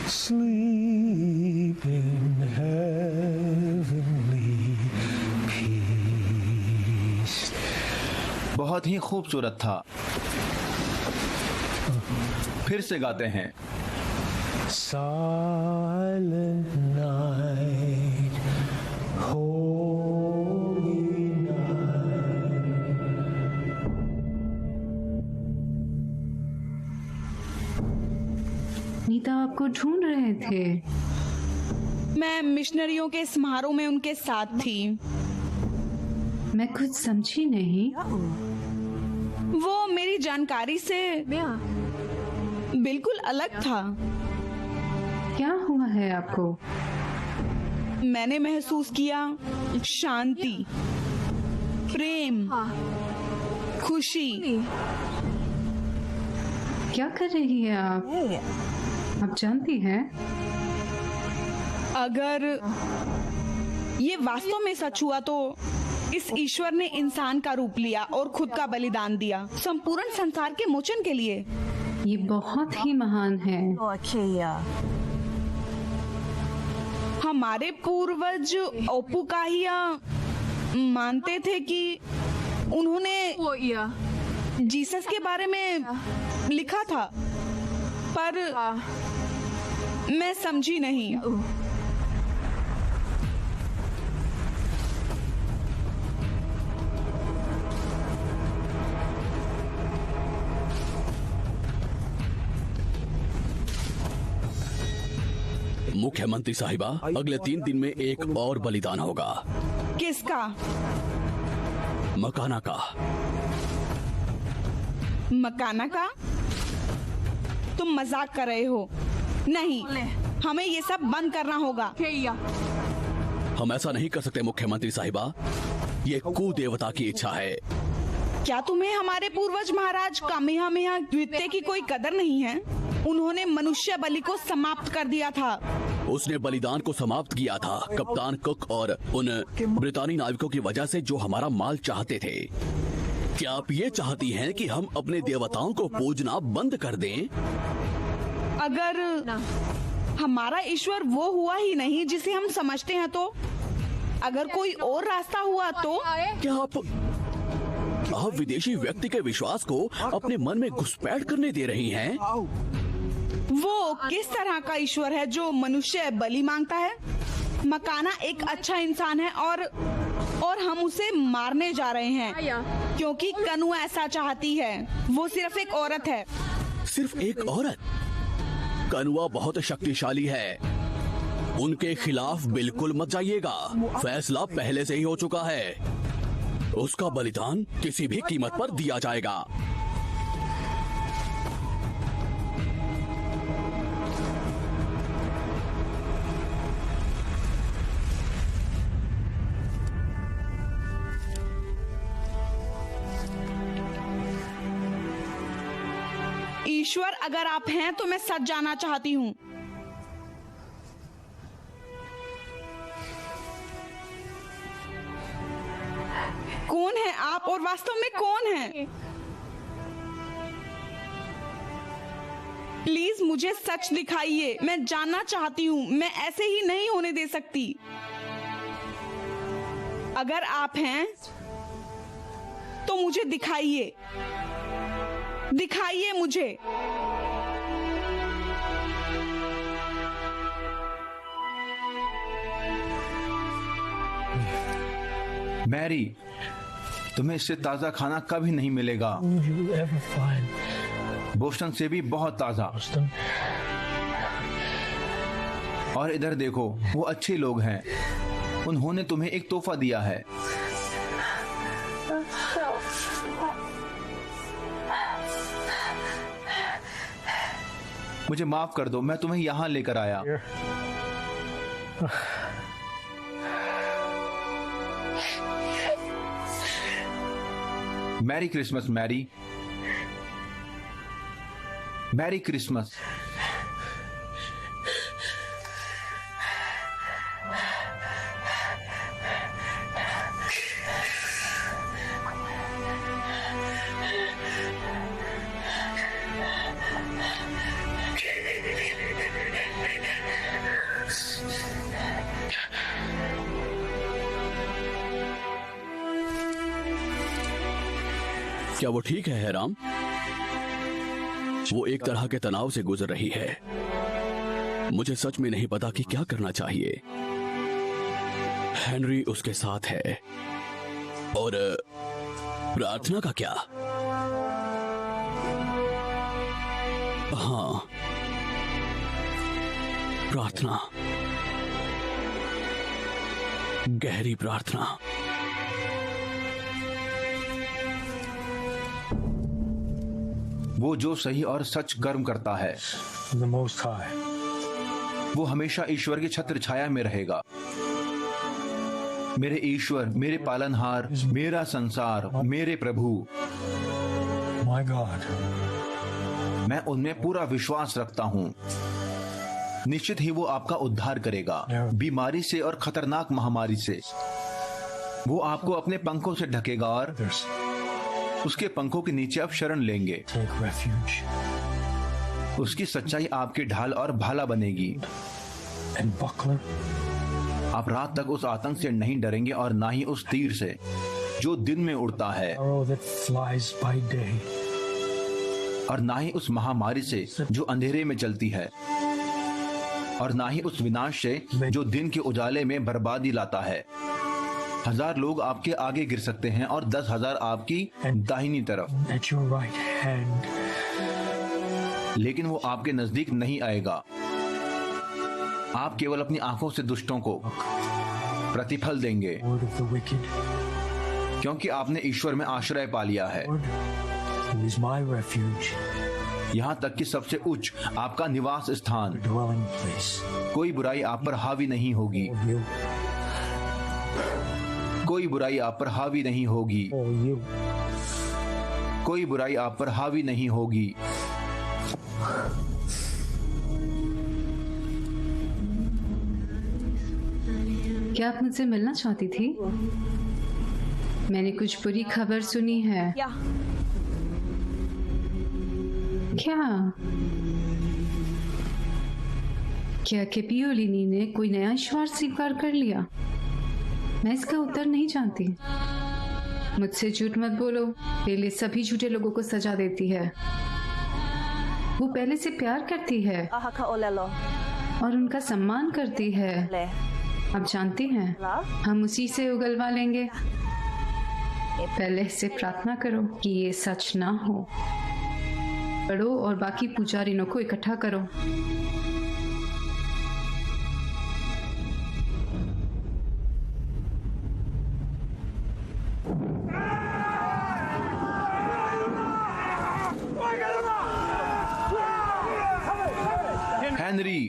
sleep in heavenly peace. बहुत ही खूबसूरत था। फिर से गाते हैं। Silent night, holy night. Nita आपको ढूंढ रहे थे। मैं मिशनरियों के समारोह में उनके साथ थी। मैं कुछ समझी नहीं। वो मेरी जानकारी से बिल्कुल अलग था। क्या हुआ है आपको? मैंने महसूस किया शांति, प्रेम, खुशी। क्या कर रही है आप? आप जानती हैं? अगर ये वास्तव में सच हुआ तो इस ईश्वर ने इंसान का रूप लिया और खुद का बलिदान दिया संपूर्ण संसार के मोचन के लिए। ये बहुत ही महान है। हमारे पूर्वज ओपुकाहिया मानते थे कि उन्होंने जीसस के बारे में लिखा था, पर मैं समझी नहीं। मुख्यमंत्री साहिबा, अगले 3 दिन में एक और बलिदान होगा। किसका? मकाना का। मकाना का? तुम मजाक कर रहे हो? नहीं, हमें ये सब बंद करना होगा। हम ऐसा नहीं कर सकते मुख्यमंत्री साहिबा, ये कुदेवता की इच्छा है। क्या तुम्हें हमारे पूर्वज महाराज कामेहामेहा द्वितीय की कोई कदर नहीं है? उन्होंने मनुष्य बलि को समाप्त कर दिया था। उसने बलिदान को समाप्त किया था कप्तान कुक और उन ब्रितानी नाविकों की वजह से जो हमारा माल चाहते थे। क्या आप ये चाहती हैं कि हम अपने देवताओं को पूजना बंद कर दें? अगर हमारा ईश्वर वो हुआ ही नहीं जिसे हम समझते हैं तो अगर कोई और रास्ता हुआ तो क्या आप विदेशी व्यक्ति के विश्वास को अपने मन में घुसपैठ करने दे रही हैं? वो किस तरह का ईश्वर है जो मनुष्य बलि मांगता है? मकाना एक अच्छा इंसान है और हम उसे मारने जा रहे हैं क्योंकि कनु ऐसा चाहती है। वो सिर्फ एक औरत है। सिर्फ एक औरत? कनुआ बहुत शक्तिशाली है, उनके खिलाफ बिल्कुल मत जाइएगा। फैसला पहले से ही हो चुका है, उसका बलिदान किसी भी कीमत पर दिया जाएगा। ईश्वर अगर आप हैं तो मैं सच जानना चाहती हूँ। कौन है आप और वास्तव में कौन है? प्लीज मुझे सच दिखाइए, मैं जानना चाहती हूँ। मैं ऐसे ही नहीं होने दे सकती। अगर आप हैं तो मुझे दिखाइए, दिखाइए मुझे। मैरी, तुम्हें इससे ताजा खाना कभी नहीं मिलेगा। Would you ever find Boston से भी बहुत ताजा। Boston? और इधर देखो, वो अच्छे लोग हैं। उन्होंने तुम्हें एक तोहफा दिया है। मुझे माफ कर दो, मैं तुम्हें यहाँ लेकर आया। Merry Christmas Mary, merry Christmas. क्या वो ठीक है राम? वो एक तरह के तनाव से गुजर रही है। मुझे सच में नहीं पता कि क्या करना चाहिए। हेनरी उसके साथ है। और प्रार्थना का क्या? हाँ, प्रार्थना, गहरी प्रार्थना। वो जो सही और सच कर्म करता है, The Most High. वो हमेशा ईश्वर की छत्र छाया में रहेगा। मेरे ईश्वर, मेरे पालनहार, मेरा संसार, मेरे प्रभु, My God. मैं उनमें पूरा विश्वास रखता हूँ। निश्चित ही वो आपका उद्धार करेगा, बीमारी से और खतरनाक महामारी से। वो आपको अपने पंखों से ढकेगा और There's उसके पंखों के नीचे आप शरण लेंगे। take refuge उसकी सच्चाई आपकी ढाल और भाला बनेगी। and buckler. आप रात तक उस आतंक से नहीं डरेंगे और ना ही उस तीर से जो दिन में उड़ता है, Arrow that flies by day. और ना ही उस महामारी से जो अंधेरे में चलती है, और ना ही उस विनाश से जो दिन के उजाले में बर्बादी लाता है। 1000 लोग आपके आगे गिर सकते हैं और 10,000 आपकी दाहिनी तरफ, At your right hand. लेकिन वो आपके नजदीक नहीं आएगा। आप केवल अपनी आंखों से दुष्टों को प्रतिफल देंगे, Word of the wicked. क्योंकि आपने ईश्वर में आश्रय पा लिया है। Lord, who is my refuge, यहाँ तक कि सबसे उच्च आपका निवास स्थान। dwelling place. कोई बुराई आप पर हावी नहीं होगी। Will कोई बुराई आप पर हावी नहीं होगी। or you. कोई बुराई आप पर हावी नहीं होगी। क्या आप मुझसे मिलना चाहती थी? मैंने कुछ बुरी खबर सुनी है। क्या केपियोलिनी ने कोई नया ईश्वर स्वीकार कर लिया? मैं इसका उत्तर नहीं जानती। मुझसे झूठ मत बोलो। पहले सभी झूठे लोगों को सजा देती है। वो पहले से प्यार करती है और उनका सम्मान करती है। आप जानती हैं, हम उसी से उगलवा लेंगे। पहले से प्रार्थना करो कि ये सच ना हो। पढ़ो और बाकी पुजारियों को इकट्ठा करो। हेनरी,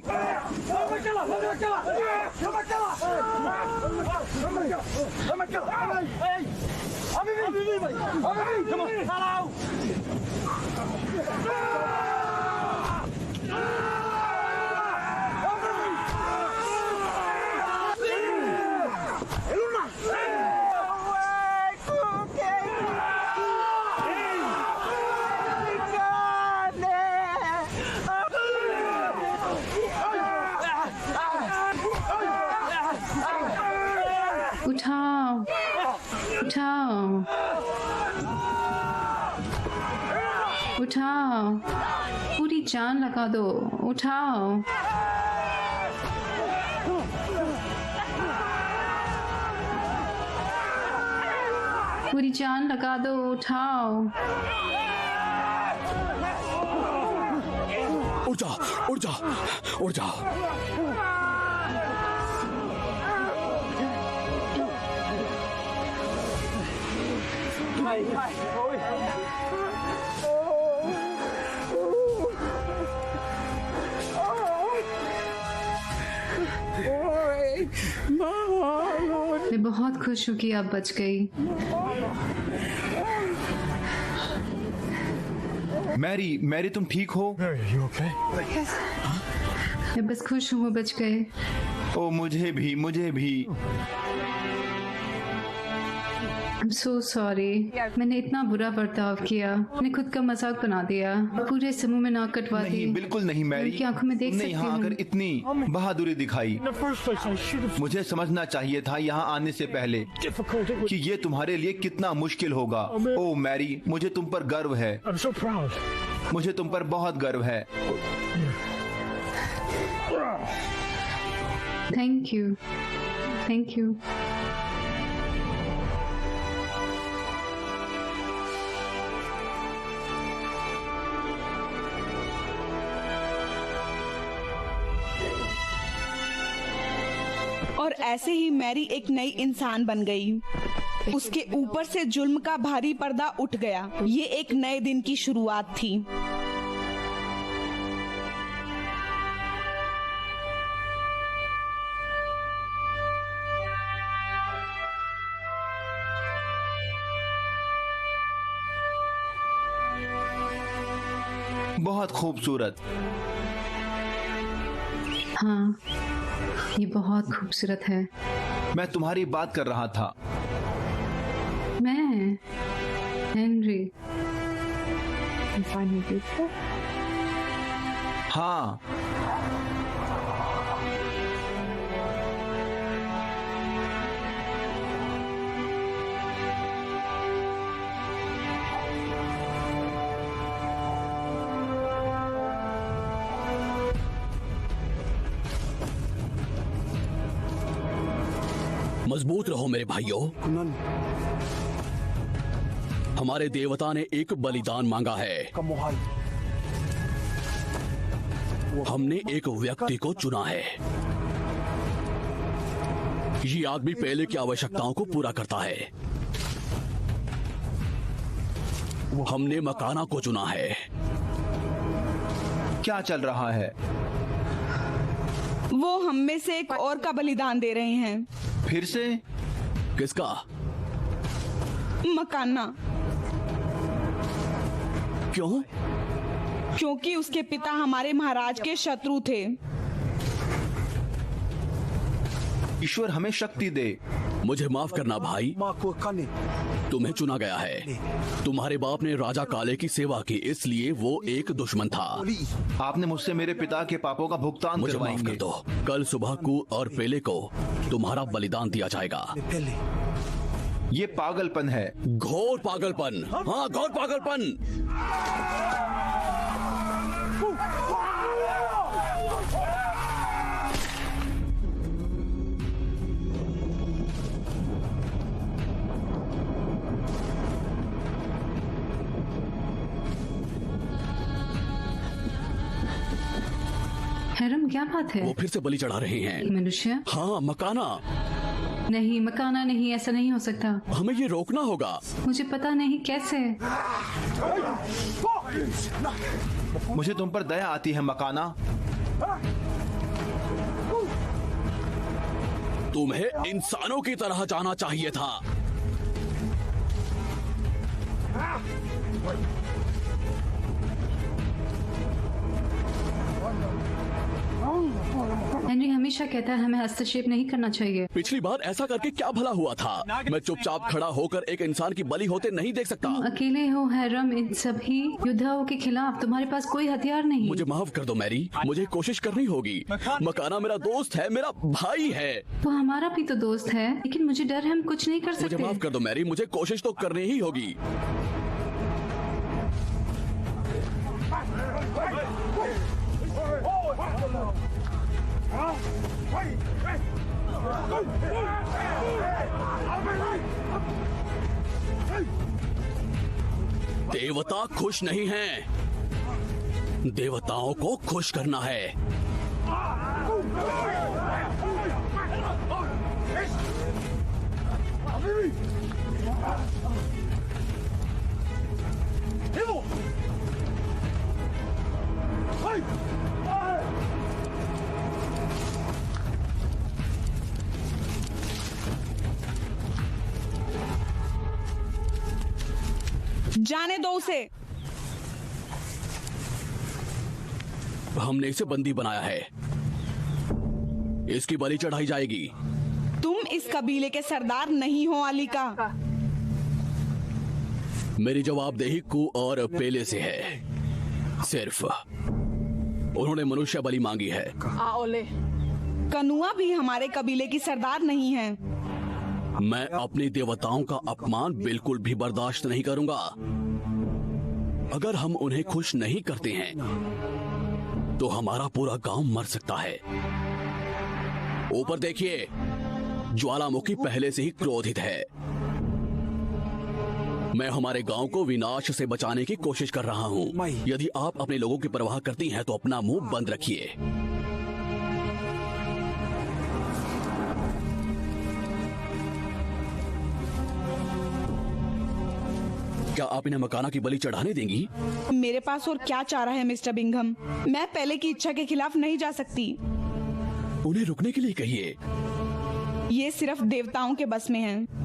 उठाओ, उठाओ, उठाओ, पूरी जान लगा दो। उठाओ, पूरी जान लगा दो। उठाओ। उठ जा, उठ जा, उठ जा। मैं बहुत खुश हूँ कि आप बच गई। मैरी, मैरी तुम ठीक हो? Mary, you okay? मैं बस खुश हूँ वो बच गए। ओ मुझे भी। I'm so sorry। मैंने इतना बुरा बर्ताव किया। मैंने खुद का मजाक बना दिया। पूरे समूह में नाक कटवा दी। नहीं, बिल्कुल नहीं मैरी। उनकी आंखों में देख नहीं, सकती यहाँ हूँ। आकर इतनी बहादुरी दिखाई। In the first place, I should have. मुझे समझना चाहिए था यहाँ आने से पहले Difficult. It was. कि ये तुम्हारे लिए कितना मुश्किल होगा। ओ मैरी, मुझे तुम पर गर्व है। I'm so proud. मुझे तुम पर बहुत गर्व है। Thank you, thank you. और ऐसे ही मैरी एक नई इंसान बन गई। उसके ऊपर से जुल्म का भारी पर्दा उठ गया। ये एक नए दिन की शुरुआत थी। बहुत खूबसूरत। हाँ, ये बहुत खूबसूरत है। मैं तुम्हारी बात कर रहा था। मैं हेनरी। हाँ, मजबूत रहो मेरे भाइयों। हमारे देवता ने एक बलिदान मांगा है। हमने एक व्यक्ति को चुना है। ये आदमी पहले की आवश्यकताओं को पूरा करता है। हमने मकाना को चुना है। क्या चल रहा है? वो हम में से एक और का बलिदान दे रहे हैं। फिर से? किसका? मकाना। क्यों? क्योंकि उसके पिता हमारे महाराज के शत्रु थे। ईश्वर हमें शक्ति दे। मुझे माफ करना भाई, तुम्हें चुना गया है। तुम्हारे बाप ने राजा काले की सेवा की, इसलिए वो एक दुश्मन था। आपने मुझसे मेरे पिता के पापों का भुगतान मुझे माफ कर करवाएंगे। दो। कल सुबह कू और पेले को तुम्हारा बलिदान दिया जाएगा। ये पागलपन है। घोर पागलपन। हाँ, घोर पागलपन। हैरम, क्या बात है? वो फिर से बलि चढ़ा रहे हैं। मनुष्य? हाँ, मकाना। नहीं, मकाना नहीं, ऐसा नहीं हो सकता। हमें ये रोकना होगा। मुझे पता नहीं कैसे। मुझे तुम पर दया आती है मकाना। तुम्हें इंसानों की तरह जाना चाहिए था। हेनरी हमेशा कहता है हमें हस्तक्षेप नहीं करना चाहिए। पिछली बार ऐसा करके क्या भला हुआ था? मैं चुपचाप खड़ा होकर एक इंसान की बलि होते नहीं देख सकता। तुम अकेले हो हैरम इन सभी योद्धाओं के खिलाफ। तुम्हारे पास कोई हथियार नहीं। मुझे माफ कर दो मैरी, मुझे कोशिश करनी होगी। मकाना मेरा दोस्त है, मेरा भाई है। वो हमारा भी तो दोस्त है, लेकिन मुझे डर है हम कुछ नहीं कर मुझे सकते। माफ कर दो मैरी, मुझे कोशिश तो करनी ही होगी। देवता खुश नहीं हैं। देवताओं को खुश करना है। जाने दो उसे। हमने इसे बंदी बनाया है, इसकी बलि चढ़ाई जाएगी। तुम इस कबीले के सरदार नहीं हो अलीका। मेरी जवाबदेही कू और पेले से है। सिर्फ उन्होंने मनुष्य बलि मांगी है। कनुआ भी हमारे कबीले की सरदार नहीं है। मैं अपनी देवताओं का अपमान बिल्कुल भी बर्दाश्त नहीं करूंगा। अगर हम उन्हें खुश नहीं करते हैं तो हमारा पूरा गांव मर सकता है। ऊपर देखिए, ज्वालामुखी पहले से ही क्रोधित है। मैं हमारे गांव को विनाश से बचाने की कोशिश कर रहा हूं। यदि आप अपने लोगों की परवाह करती हैं तो अपना मुंह बंद रखिए। क्या आप इन्हें मकाना की बलि चढ़ाने देंगी? मेरे पास और क्या चारा है मिस्टर बिंघम। मैं पहले की इच्छा के खिलाफ नहीं जा सकती। उन्हें रुकने के लिए कहिए। ये सिर्फ देवताओं के बस में है।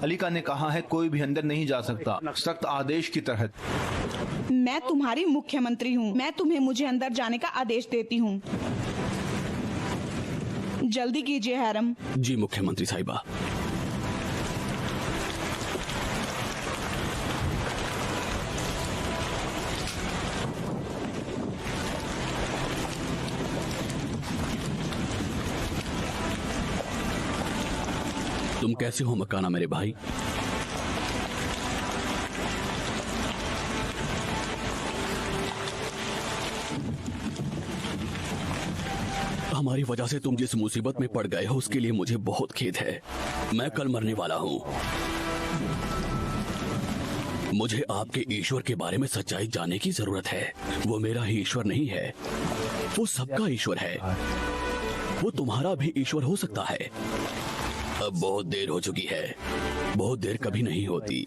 अलीका ने कहा है कोई भी अंदर नहीं जा सकता, सख्त आदेश के तहत। मैं तुम्हारी मुख्यमंत्री हूँ। मैं तुम्हें मुझे अंदर जाने का आदेश देती हूँ। जल्दी कीजिए हैरम। जी मुख्यमंत्री साहिबा। तुम कैसे हो मकाना मेरे भाई? हमारी वजह से तुम जिस मुसीबत में पड़ गए हो उसके लिए मुझे बहुत खेद है। मैं कल मरने वाला हूँ। मुझे आपके ईश्वर के बारे में सच्चाई जानने की जरूरत है। वो मेरा ही ईश्वर नहीं है, वो सबका ईश्वर है। वो तुम्हारा भी ईश्वर हो सकता है। अब बहुत देर हो चुकी है। बहुत देर कभी नहीं होती।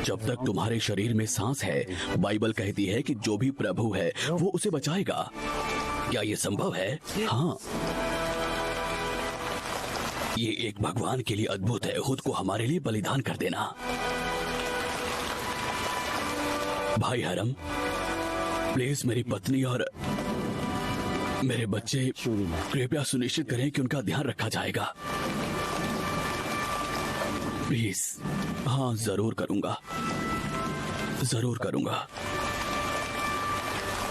जब तक तुम्हारे शरीर में सांस है, बाइबल कहती है कि जो भी प्रभु है वो उसे बचाएगा। क्या ये संभव है? हाँ, ये एक भगवान के लिए अद्भुत है, खुद को हमारे लिए बलिदान कर देना। भाई हरम, प्लीज मेरी पत्नी और मेरे बच्चे कृपया सुनिश्चित करें कि उनका ध्यान रखा जाएगा। प्लीज। हाँ, जरूर करूंगा, जरूर करूंगा।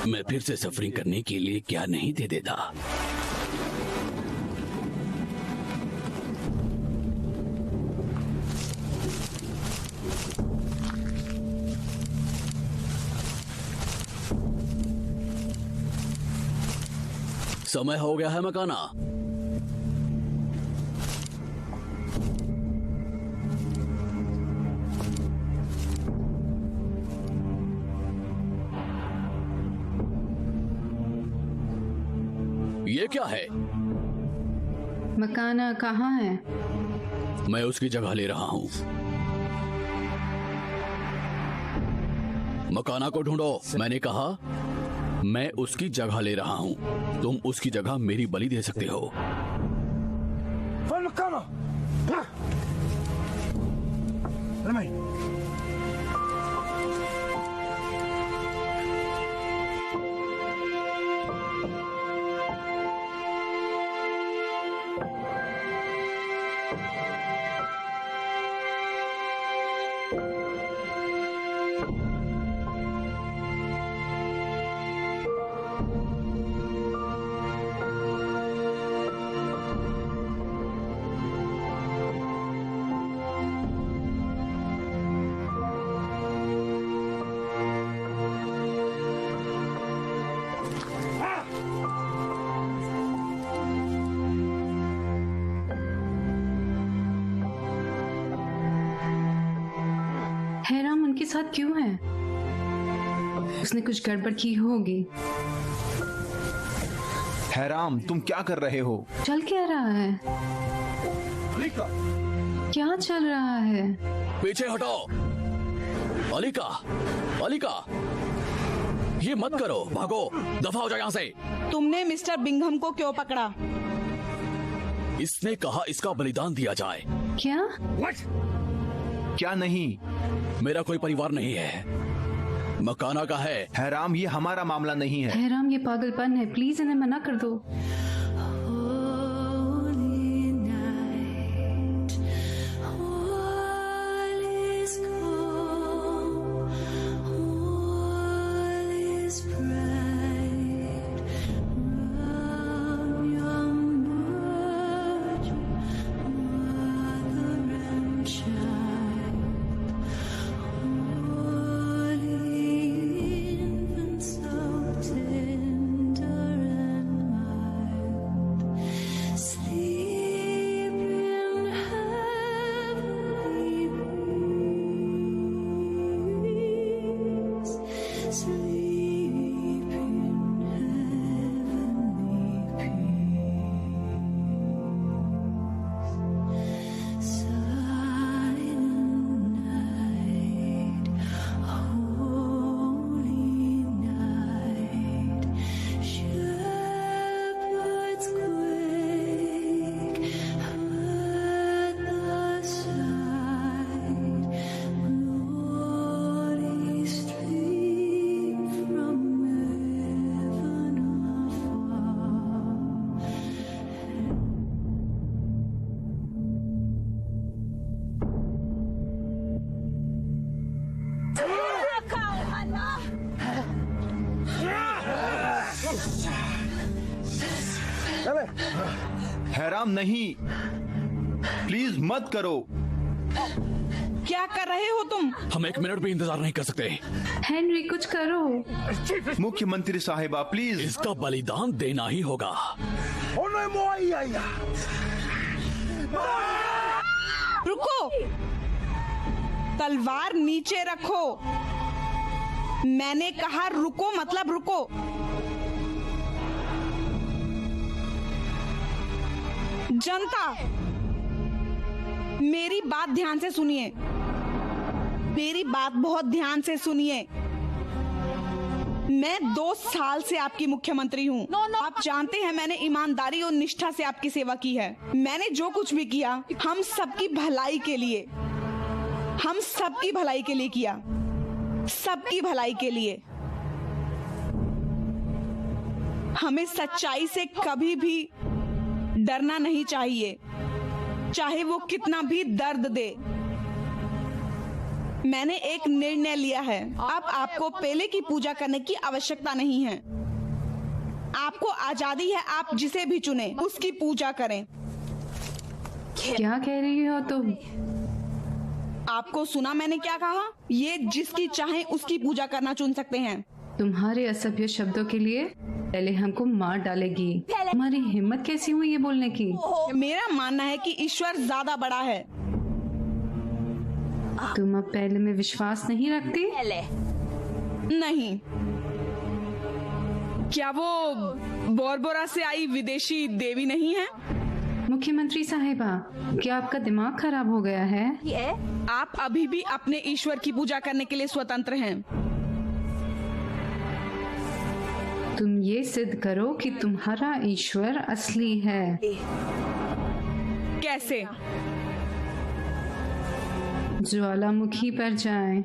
मैं फिर से सफरिंग करने के लिए क्या नहीं दे देता। समय हो गया है मकाना। ये क्या है? मकाना कहाँ है? मैं उसकी जगह ले रहा हूँ। मकाना को ढूंढो। मैंने कहा मैं उसकी जगह ले रहा हूँ। तुम उसकी जगह मेरी बलि दे सकते हो। हैराम उनके साथ क्यों है? उसने कुछ गड़बड़ की होगी। हैराम, तुम क्या कर रहे हो? चल क्या रहा है? क्या चल रहा है? पीछे हटो। अलिका, अलिका, ये मत करो। भागो, दफा हो जाओ यहाँ से। तुमने मिस्टर बिंघम को क्यों पकड़ा? इसने कहा इसका बलिदान दिया जाए। क्या? क्या नहीं? मेरा कोई परिवार नहीं है, मकाना का है। हैराम, ये हमारा मामला नहीं है। हैराम, ये पागलपन है। प्लीज इन्हें मना कर दो। हैराम, नहीं, प्लीज मत करो। क्या कर रहे हो तुम? हम 1 मिनट भी इंतजार नहीं कर सकते। हेनरी कुछ करो। मुख्यमंत्री साहिबा प्लीज। इसका बलिदान देना ही होगा। रुको, तलवार नीचे रखो। मैंने कहा रुको मतलब रुको। जनता, मेरी बात ध्यान से सुनिए। मेरी बात बहुत ध्यान से सुनिए। मैं 2 साल से आपकी मुख्यमंत्री हूँ। आप जानते हैं मैंने ईमानदारी और निष्ठा से आपकी सेवा की है। मैंने जो कुछ भी किया हम सबकी भलाई के लिए, हम सबकी भलाई के लिए किया, सबकी भलाई के लिए। हमें सच्चाई से कभी भी डरना नहीं चाहिए, चाहे वो कितना भी दर्द दे। मैंने एक निर्णय लिया है। अब आपको पेले की पूजा करने की आवश्यकता नहीं है। आपको आजादी है, आप जिसे भी चुने उसकी पूजा करें। क्या कह रही हो तुम? आपको सुना मैंने क्या कहा? ये जिसकी चाहे उसकी पूजा करना चुन सकते हैं। तुम्हारे असभ्य शब्दों के लिए पहले हमको मार डालेगी। तुम्हारी हिम्मत कैसी हुई ये बोलने की? मेरा मानना है कि ईश्वर ज्यादा बड़ा है। तुम अब पहले में विश्वास नहीं रखती? नहीं। क्या वो बोरबोरा से आई विदेशी देवी नहीं है? मुख्यमंत्री साहिबा, क्या आपका दिमाग खराब हो गया है? आप अभी भी अपने ईश्वर की पूजा करने के लिए स्वतंत्र हैं। तुम ये सिद्ध करो कि तुम्हारा ईश्वर असली है। कैसे? ज्वालामुखी पर जाएं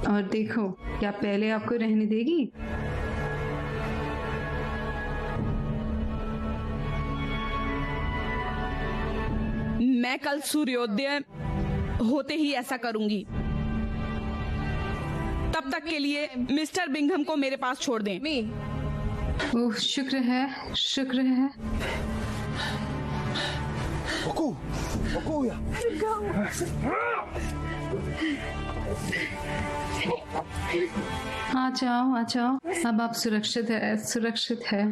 और देखो क्या पहले आपको रहने देगी? मैं कल सूर्योदय होते ही ऐसा करूंगी। तब तक के लिए मिस्टर बिंघम को मेरे पास छोड़ दें। ओह, शुक्र है, शुक्र है। आ जाओ, आ जाओ। अब आप सुरक्षित है, सुरक्षित है।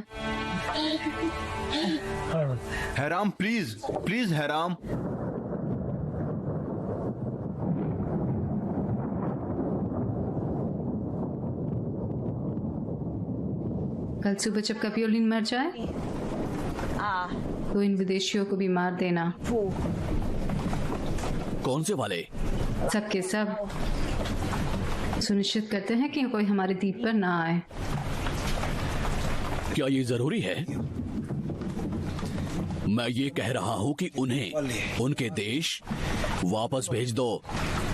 हैराम प्लीज, प्लीज हैराम। कल सुबह जब कपियोलिन मर जाए तो इन विदेशियों को भी मार देना। कौन से वाले? सबके सब। सुनिश्चित करते हैं कि कोई हमारे द्वीप पर ना आए। क्या ये जरूरी है? मैं ये कह रहा हूँ कि उन्हें उनके देश वापस भेज दो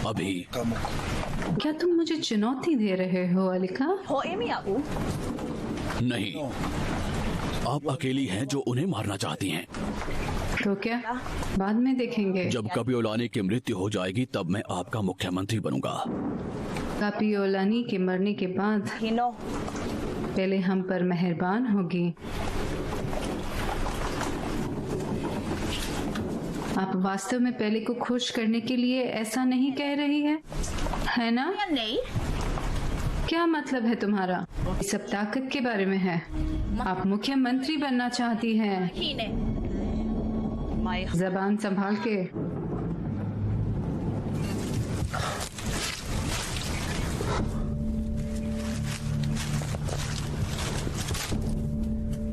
अभी। क्या तुम मुझे चुनौती दे रहे हो अलिका? नहीं, आप अकेली हैं जो उन्हें मारना चाहती हैं। तो क्या बाद में देखेंगे। जब कपियोलानी की मृत्यु हो जाएगी तब मैं आपका मुख्यमंत्री बनूंगा। कपियोलानी के मरने के बाद पहले हम पर मेहरबान होगी। आप वास्तव में पहले को खुश करने के लिए ऐसा नहीं कह रही है ना? नहीं। क्या मतलब है तुम्हारा? ये सब ताकत के बारे में है। आप मुख्यमंत्री बनना चाहती हैं। जबान संभाल के।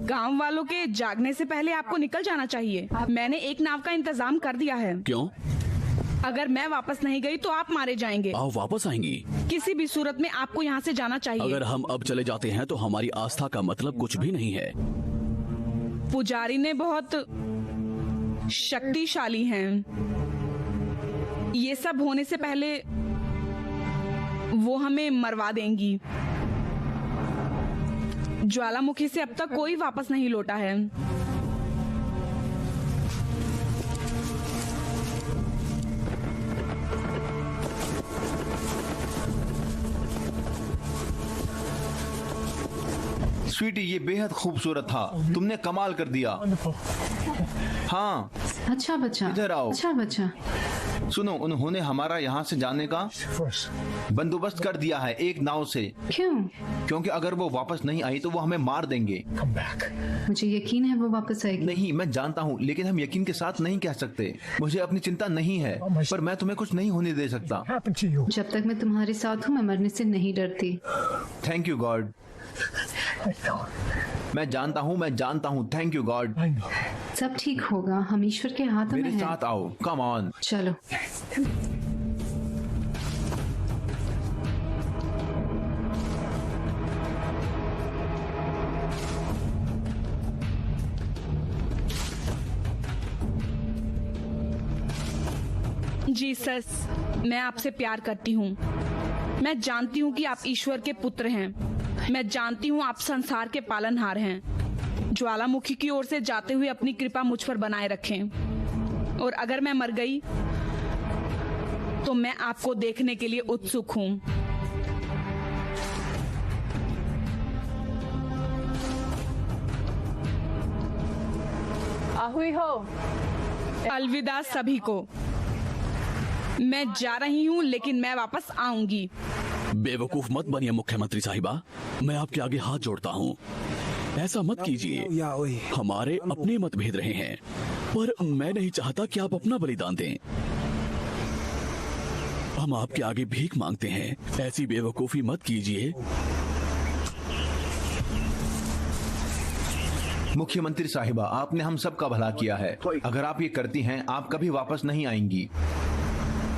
गांव वालों के जागने से पहले आपको निकल जाना चाहिए। मैंने एक नाव का इंतजाम कर दिया है। क्यों? अगर मैं वापस नहीं गई तो आप मारे जाएंगे। आप वापस आएंगी? किसी भी सूरत में आपको यहाँ से जाना चाहिए। अगर हम अब चले जाते हैं तो हमारी आस्था का मतलब कुछ भी नहीं है। पुजारी ने बहुत शक्तिशाली हैं। ये सब होने से पहले वो हमें मरवा देंगी। ज्वालामुखी से अब तक कोई वापस नहीं लौटा है। स्वीटी, ये बेहद खूबसूरत था। तुमने कमाल कर दिया। हाँ, अच्छा बच्चा, इधर आओ। अच्छा बच्चा। सुनो, उन्होंने हमारा यहाँ से जाने का First, बंदोबस्त कर दिया है एक नाव से, क्यों? क्योंकि अगर वो वापस नहीं आई तो वो हमें मार देंगे। come back. मुझे यकीन है वो वापस आएगी। नहीं, मैं जानता हूँ, लेकिन हम यकीन के साथ नहीं कह सकते। मुझे अपनी चिंता नहीं है, पर मैं तुम्हें कुछ नहीं होने दे सकता। Happened to you. जब तक मैं तुम्हारे साथ हूँ मैं मरने से नहीं डरती। Thank you God. I know. मैं जानता हूँ। Thank you God. I know. सब ठीक होगा, हम ईश्वर के हाथों में मेरे हैं। साथ आओ, कम ऑन। चलो। जीसस, मैं आपसे प्यार करती हूँ। मैं जानती हूँ कि आप ईश्वर के पुत्र हैं। मैं जानती हूँ आप संसार के पालनहार हैं। ज्वालामुखी की ओर से जाते हुए अपनी कृपा मुझ पर बनाए रखें। और अगर मैं मर गई तो मैं आपको देखने के लिए उत्सुक हूँ। आहुई हो। अलविदा सभी को। मैं जा रही हूँ, लेकिन मैं वापस आऊंगी। बेवकूफ मत बनिए मुख्यमंत्री साहिबा, मैं आपके आगे हाथ जोड़ता हूँ। ऐसा मत कीजिए। हमारे अपने मतभेद रहे हैं, पर मैं नहीं चाहता कि आप अपना बलिदान दें। हम आपके आगे भीख मांगते हैं, ऐसी बेवकूफी मत कीजिए। मुख्यमंत्री साहिबा, आपने हम सबका भला किया है। अगर आप ये करती हैं, आप कभी वापस नहीं आएंगी।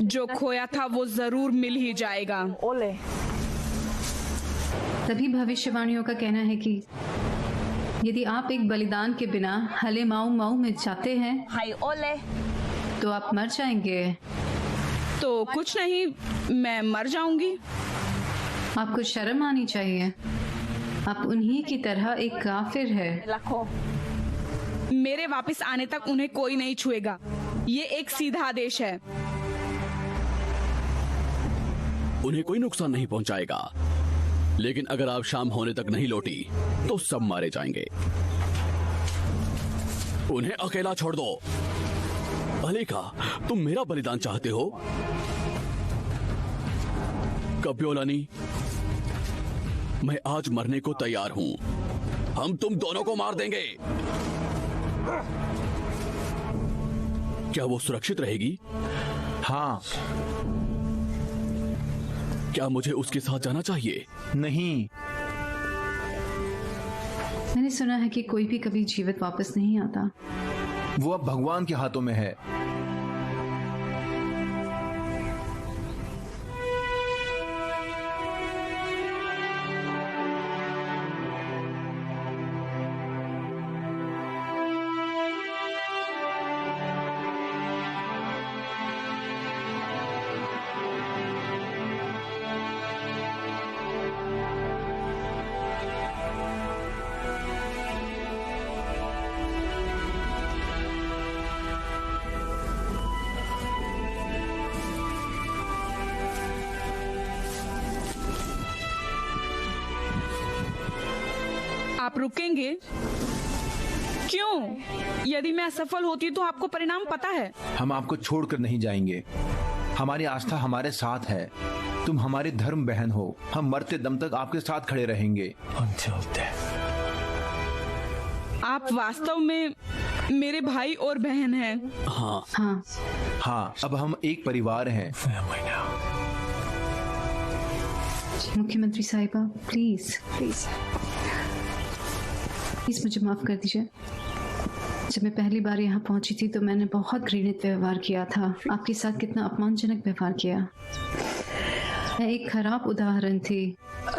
जो खोया था वो जरूर मिल ही जाएगा। ओले। सभी भविष्यवाणियों का कहना है कि यदि आप एक बलिदान के बिना हले माऊ माऊ में जाते हैं हाय ओले। तो आप मर जाएंगे। तो कुछ नहीं, मैं मर जाऊंगी। आपको शर्म आनी चाहिए। आप उन्हीं की तरह एक काफिर है। लाखों। मेरे वापस आने तक उन्हें कोई नहीं छुएगा। ये एक सीधा आदेश है। उन्हें कोई नुकसान नहीं पहुंचाएगा, लेकिन अगर आप शाम होने तक नहीं लौटी तो सब मारे जाएंगे। उन्हें अकेला छोड़ दो। अलेका, तुम मेरा बलिदान चाहते हो? कप्योलानी, मैं आज मरने को तैयार हूं। हम तुम दोनों को मार देंगे। क्या वो सुरक्षित रहेगी? हाँ। क्या मुझे उसके साथ जाना चाहिए? नहीं। मैंने सुना है कि कोई भी कभी जीवित वापस नहीं आता। वो अब भगवान के हाथों में है। आप रुकेंगे? क्यों? यदि मैं असफल होती तो आपको परिणाम पता है। हम आपको छोड़कर नहीं जाएंगे। हमारी आस्था हमारे साथ है। तुम हमारी धर्म बहन हो। हम मरते दम तक आपके साथ खड़े रहेंगे। Until death. आप वास्तव में मेरे भाई और बहन हैं। हाँ। हाँ, हाँ, अब हम एक परिवार हैं। Family now. मुख्यमंत्री साहिबा, प्लीज प्लीज। प्लीज मुझे माफ कर दीजिए। जब मैं पहली बार यहाँ पहुंची थी तो मैंने बहुत घृणित व्यवहार किया था। आपके साथ कितना अपमानजनक व्यवहार किया। मैं एक खराब उदाहरण थी,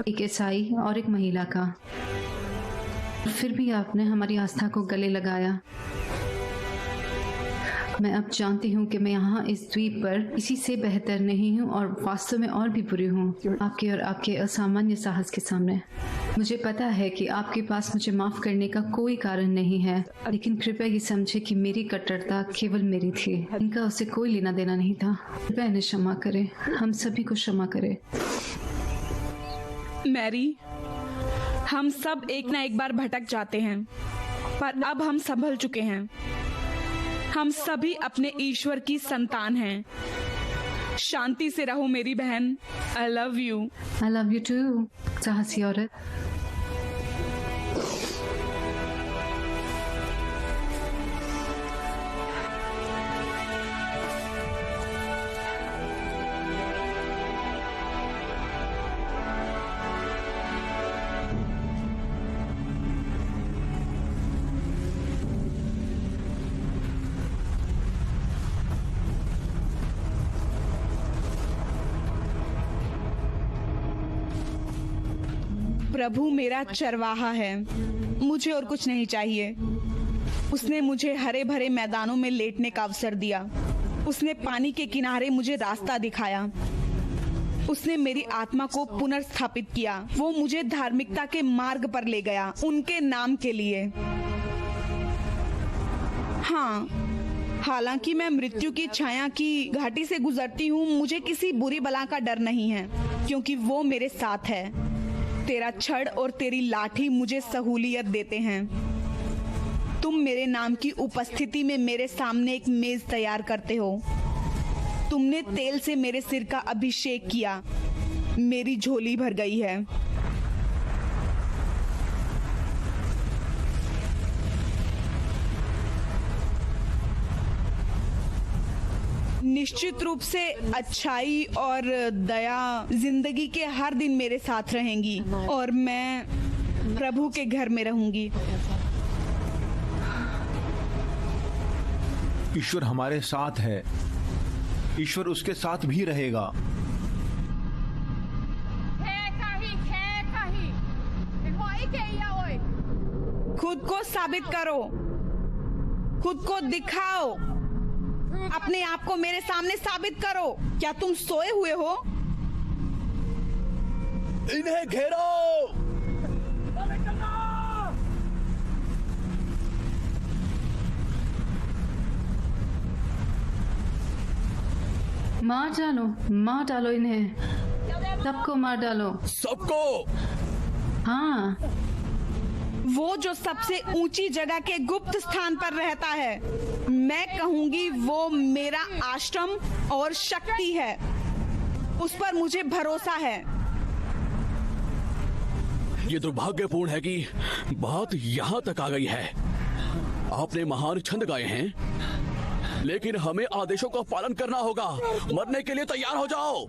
एक ईसाई और एक महिला का। फिर भी आपने हमारी आस्था को गले लगाया। मैं अब जानती हूँ कि मैं यहाँ इस द्वीप पर किसी से बेहतर नहीं हूँ और वास्तव में और भी बुरी हूँ आपके और आपके असामान्य साहस के सामने। मुझे पता है कि आपके पास मुझे माफ करने का कोई कारण नहीं है, लेकिन कृपया ये समझे कि मेरी कट्टरता केवल मेरी थी। इनका उससे कोई लेना देना नहीं था। कृपया इन्हें क्षमा करें। हम सभी को क्षमा करें। मैरी, हम सब एक ना एक बार भटक जाते हैं, पर अब हम संभल चुके हैं। हम सभी अपने ईश्वर की संतान हैं। शांति से रहो मेरी बहन। I love you. I love you too साहसी औरत। प्रभु मेरा चरवाहा है, मुझे और कुछ नहीं चाहिए। उसने मुझे हरे भरे मैदानों में लेटने का अवसर दिया। उसने पानी के किनारे मुझे रास्ता दिखाया। उसने मेरी आत्मा को पुनर्स्थापित किया। वो मुझे धार्मिकता के मार्ग पर ले गया, उनके नाम के लिए। हाँ, हालांकि मैं मृत्यु की छाया की घाटी से गुजरती हूँ, मुझे किसी बुरी बला का डर नहीं है, क्योंकि वो मेरे साथ है। तेरा छड़ और तेरी लाठी मुझे सहूलियत देते हैं। तुम मेरे नाम की उपस्थिति में मेरे सामने एक मेज तैयार करते हो। तुमने तेल से मेरे सिर का अभिषेक किया। मेरी झोली भर गई है। निश्चित रूप से अच्छाई और दया जिंदगी के हर दिन मेरे साथ रहेंगी और मैं प्रभु के घर में रहूंगी। ईश्वर हमारे साथ है, ईश्वर उसके साथ भी रहेगा। खुद को साबित करो, खुद को दिखाओ, अपने आप को मेरे सामने साबित करो। क्या तुम सोए हुए हो? इन्हें घेरो। मार डालो इन्हें, सबको मार डालो। सबको? हाँ, वो जो सबसे ऊंची जगह के गुप्त स्थान पर रहता है, मैं कहूंगी वो मेरा आश्रम और शक्ति है। उस पर मुझे भरोसा है। ये दुर्भाग्यपूर्ण है कि बात यहाँ तक आ गई है। आपने महान छंद गाए हैं, लेकिन हमें आदेशों का पालन करना होगा। मरने के लिए तैयार हो जाओ।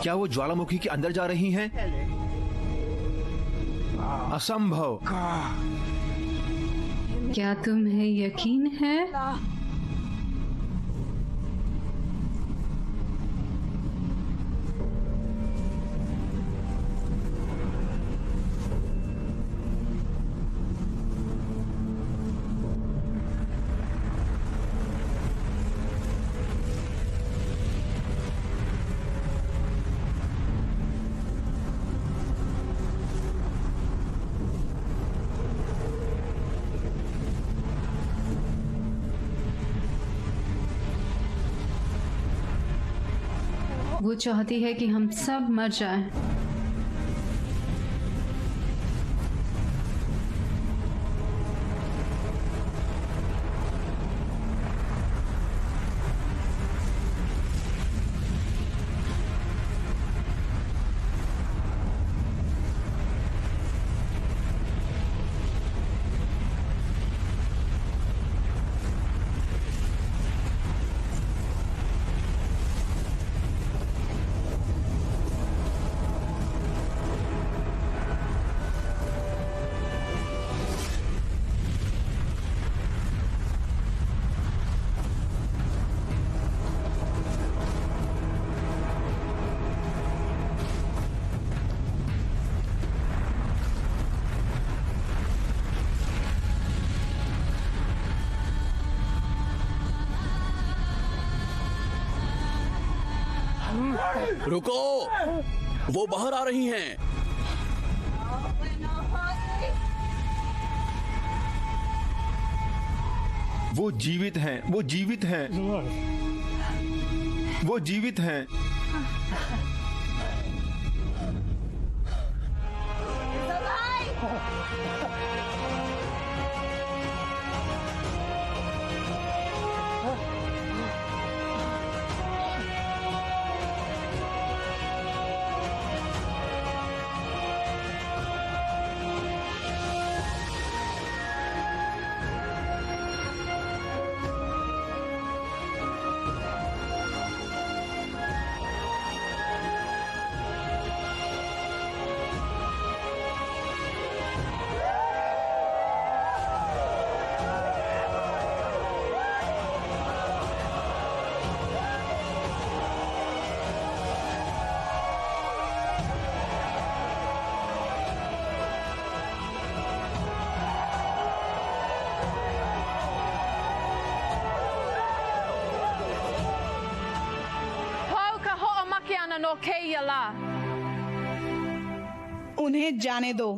क्या वो ज्वालामुखी के अंदर जा रही हैं? असंभव। क्या तुम्हें यकीन है? वो चाहती है कि हम सब मर जाएं। रुको, वो बाहर आ रही हैं। वो जीवित हैं, वो जीवित हैं। वो जीवित हैं। उन्हें जाने दो।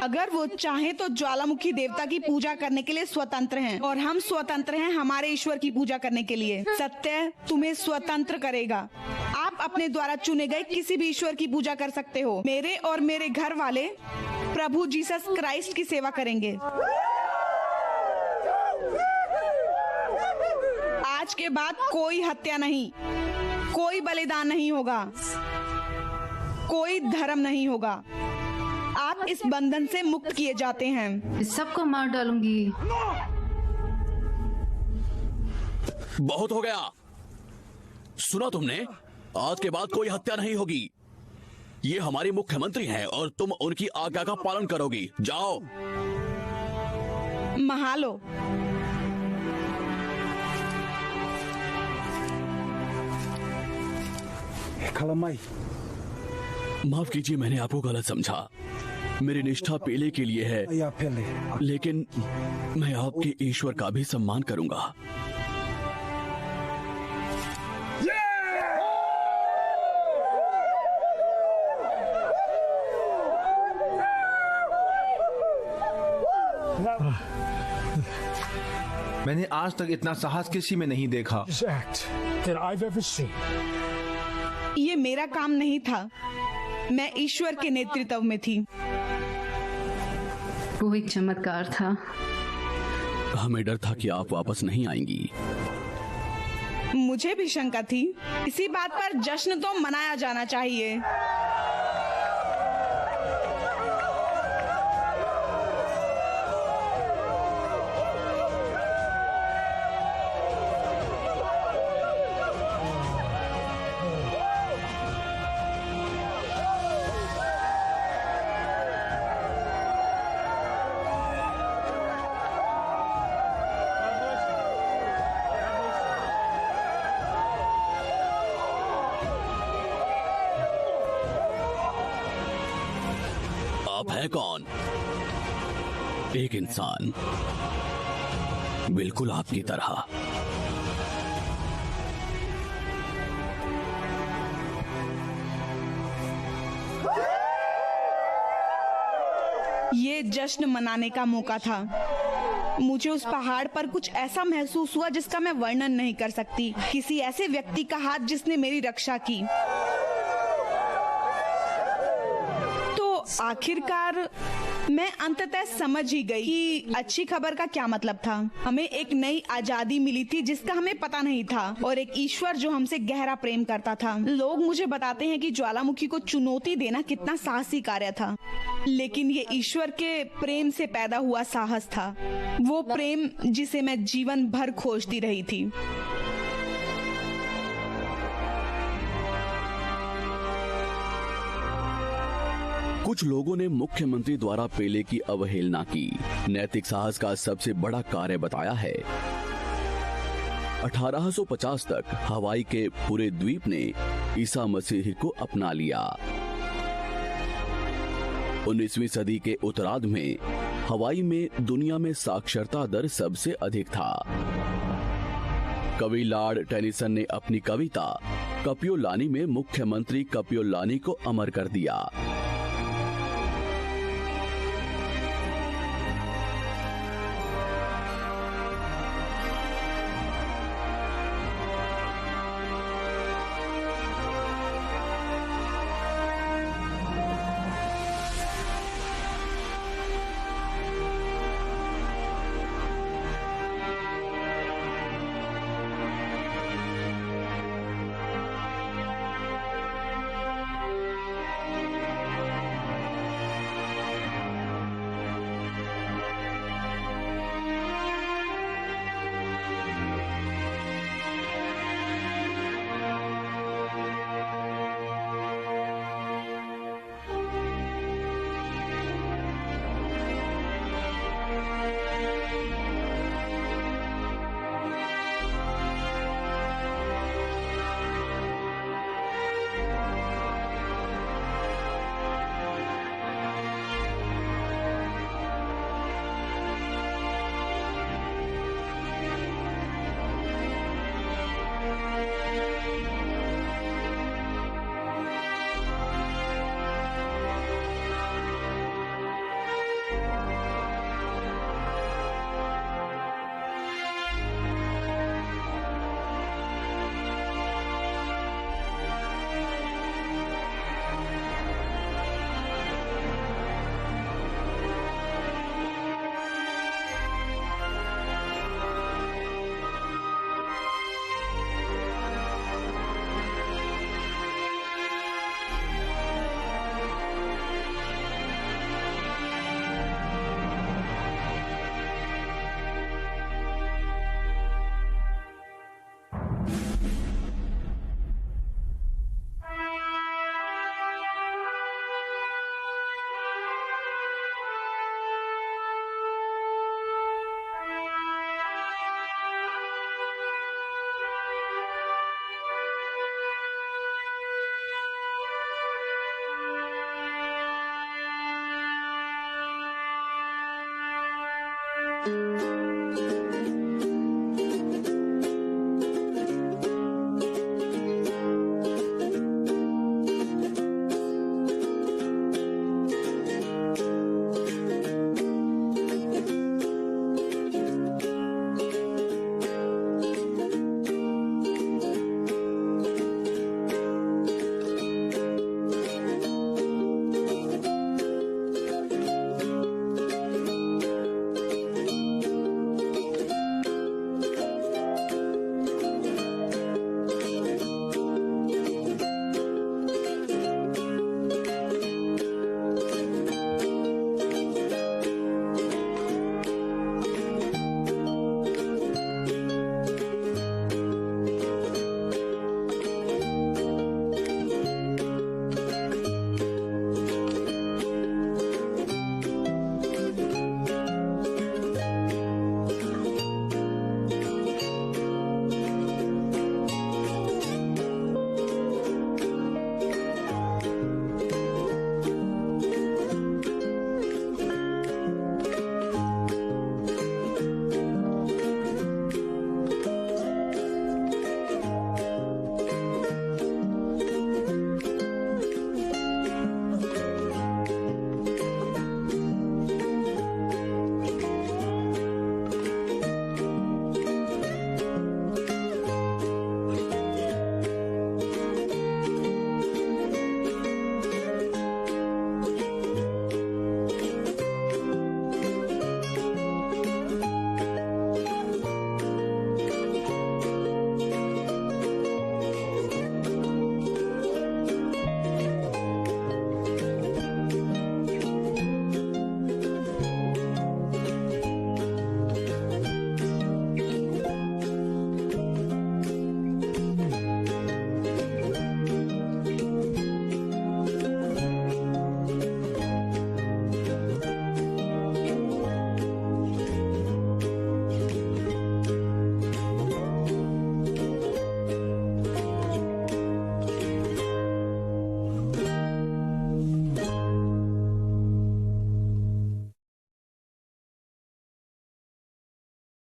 अगर वो चाहें तो ज्वालामुखी देवता की पूजा करने के लिए स्वतंत्र हैं और हम स्वतंत्र हैं हमारे ईश्वर की पूजा करने के लिए। सत्य तुम्हें स्वतंत्र करेगा। आप अपने द्वारा चुने गए किसी भी ईश्वर की पूजा कर सकते हो। मेरे और मेरे घर वाले प्रभु जीसस क्राइस्ट की सेवा करेंगे। आज के बाद कोई हत्या नहीं, कोई बलिदान नहीं होगा, कोई धर्म नहीं होगा। आप इस बंधन से मुक्त किए जाते हैं। सबको मार डालूंगी। बहुत हो गया। सुना तुमने? आज के बाद कोई हत्या नहीं होगी। ये हमारी मुख्यमंत्री हैं और तुम उनकी आज्ञा का पालन करोगी। जाओ। महालो। माफ कीजिए, मैंने आपको गलत समझा। मेरी निष्ठा पेले के लिए है, लेकिन मैं आपके ईश्वर का भी सम्मान करूंगा। मैंने आज तक इतना साहस किसी में नहीं देखा। ये मेरा काम नहीं था, मैं ईश्वर के नेतृत्व में थी। वो एक चमत्कार था। हमें डर था कि आप वापस नहीं आएंगी। मुझे भी शंका थी। इसी बात पर जश्न तो मनाया जाना चाहिए। आप है कौन? एक इंसान, बिल्कुल आपकी तरह। ये जश्न मनाने का मौका था। मुझे उस पहाड़ पर कुछ ऐसा महसूस हुआ जिसका मैं वर्णन नहीं कर सकती। किसी ऐसे व्यक्ति का हाथ जिसने मेरी रक्षा की। आखिरकार मैं अंततः समझ ही गई कि अच्छी खबर का क्या मतलब था। हमें एक नई आजादी मिली थी जिसका हमें पता नहीं था, और एक ईश्वर जो हमसे गहरा प्रेम करता था। लोग मुझे बताते हैं कि ज्वालामुखी को चुनौती देना कितना साहसी कार्य था, लेकिन ये ईश्वर के प्रेम से पैदा हुआ साहस था। वो प्रेम जिसे मैं जीवन भर खोजती रही थी। कुछ लोगों ने मुख्यमंत्री द्वारा पेले की अवहेलना की नैतिक साहस का सबसे बड़ा कार्य बताया है। 1850 तक हवाई के पूरे द्वीप ने ईसा मसीह को अपना लिया। 19वीं सदी के उत्तरार्ध में हवाई में दुनिया में साक्षरता दर सबसे अधिक था। कवि लॉर्ड टेनिसन ने अपनी कविता कपियोलानी में मुख्यमंत्री कपियोलानी को अमर कर दिया। है।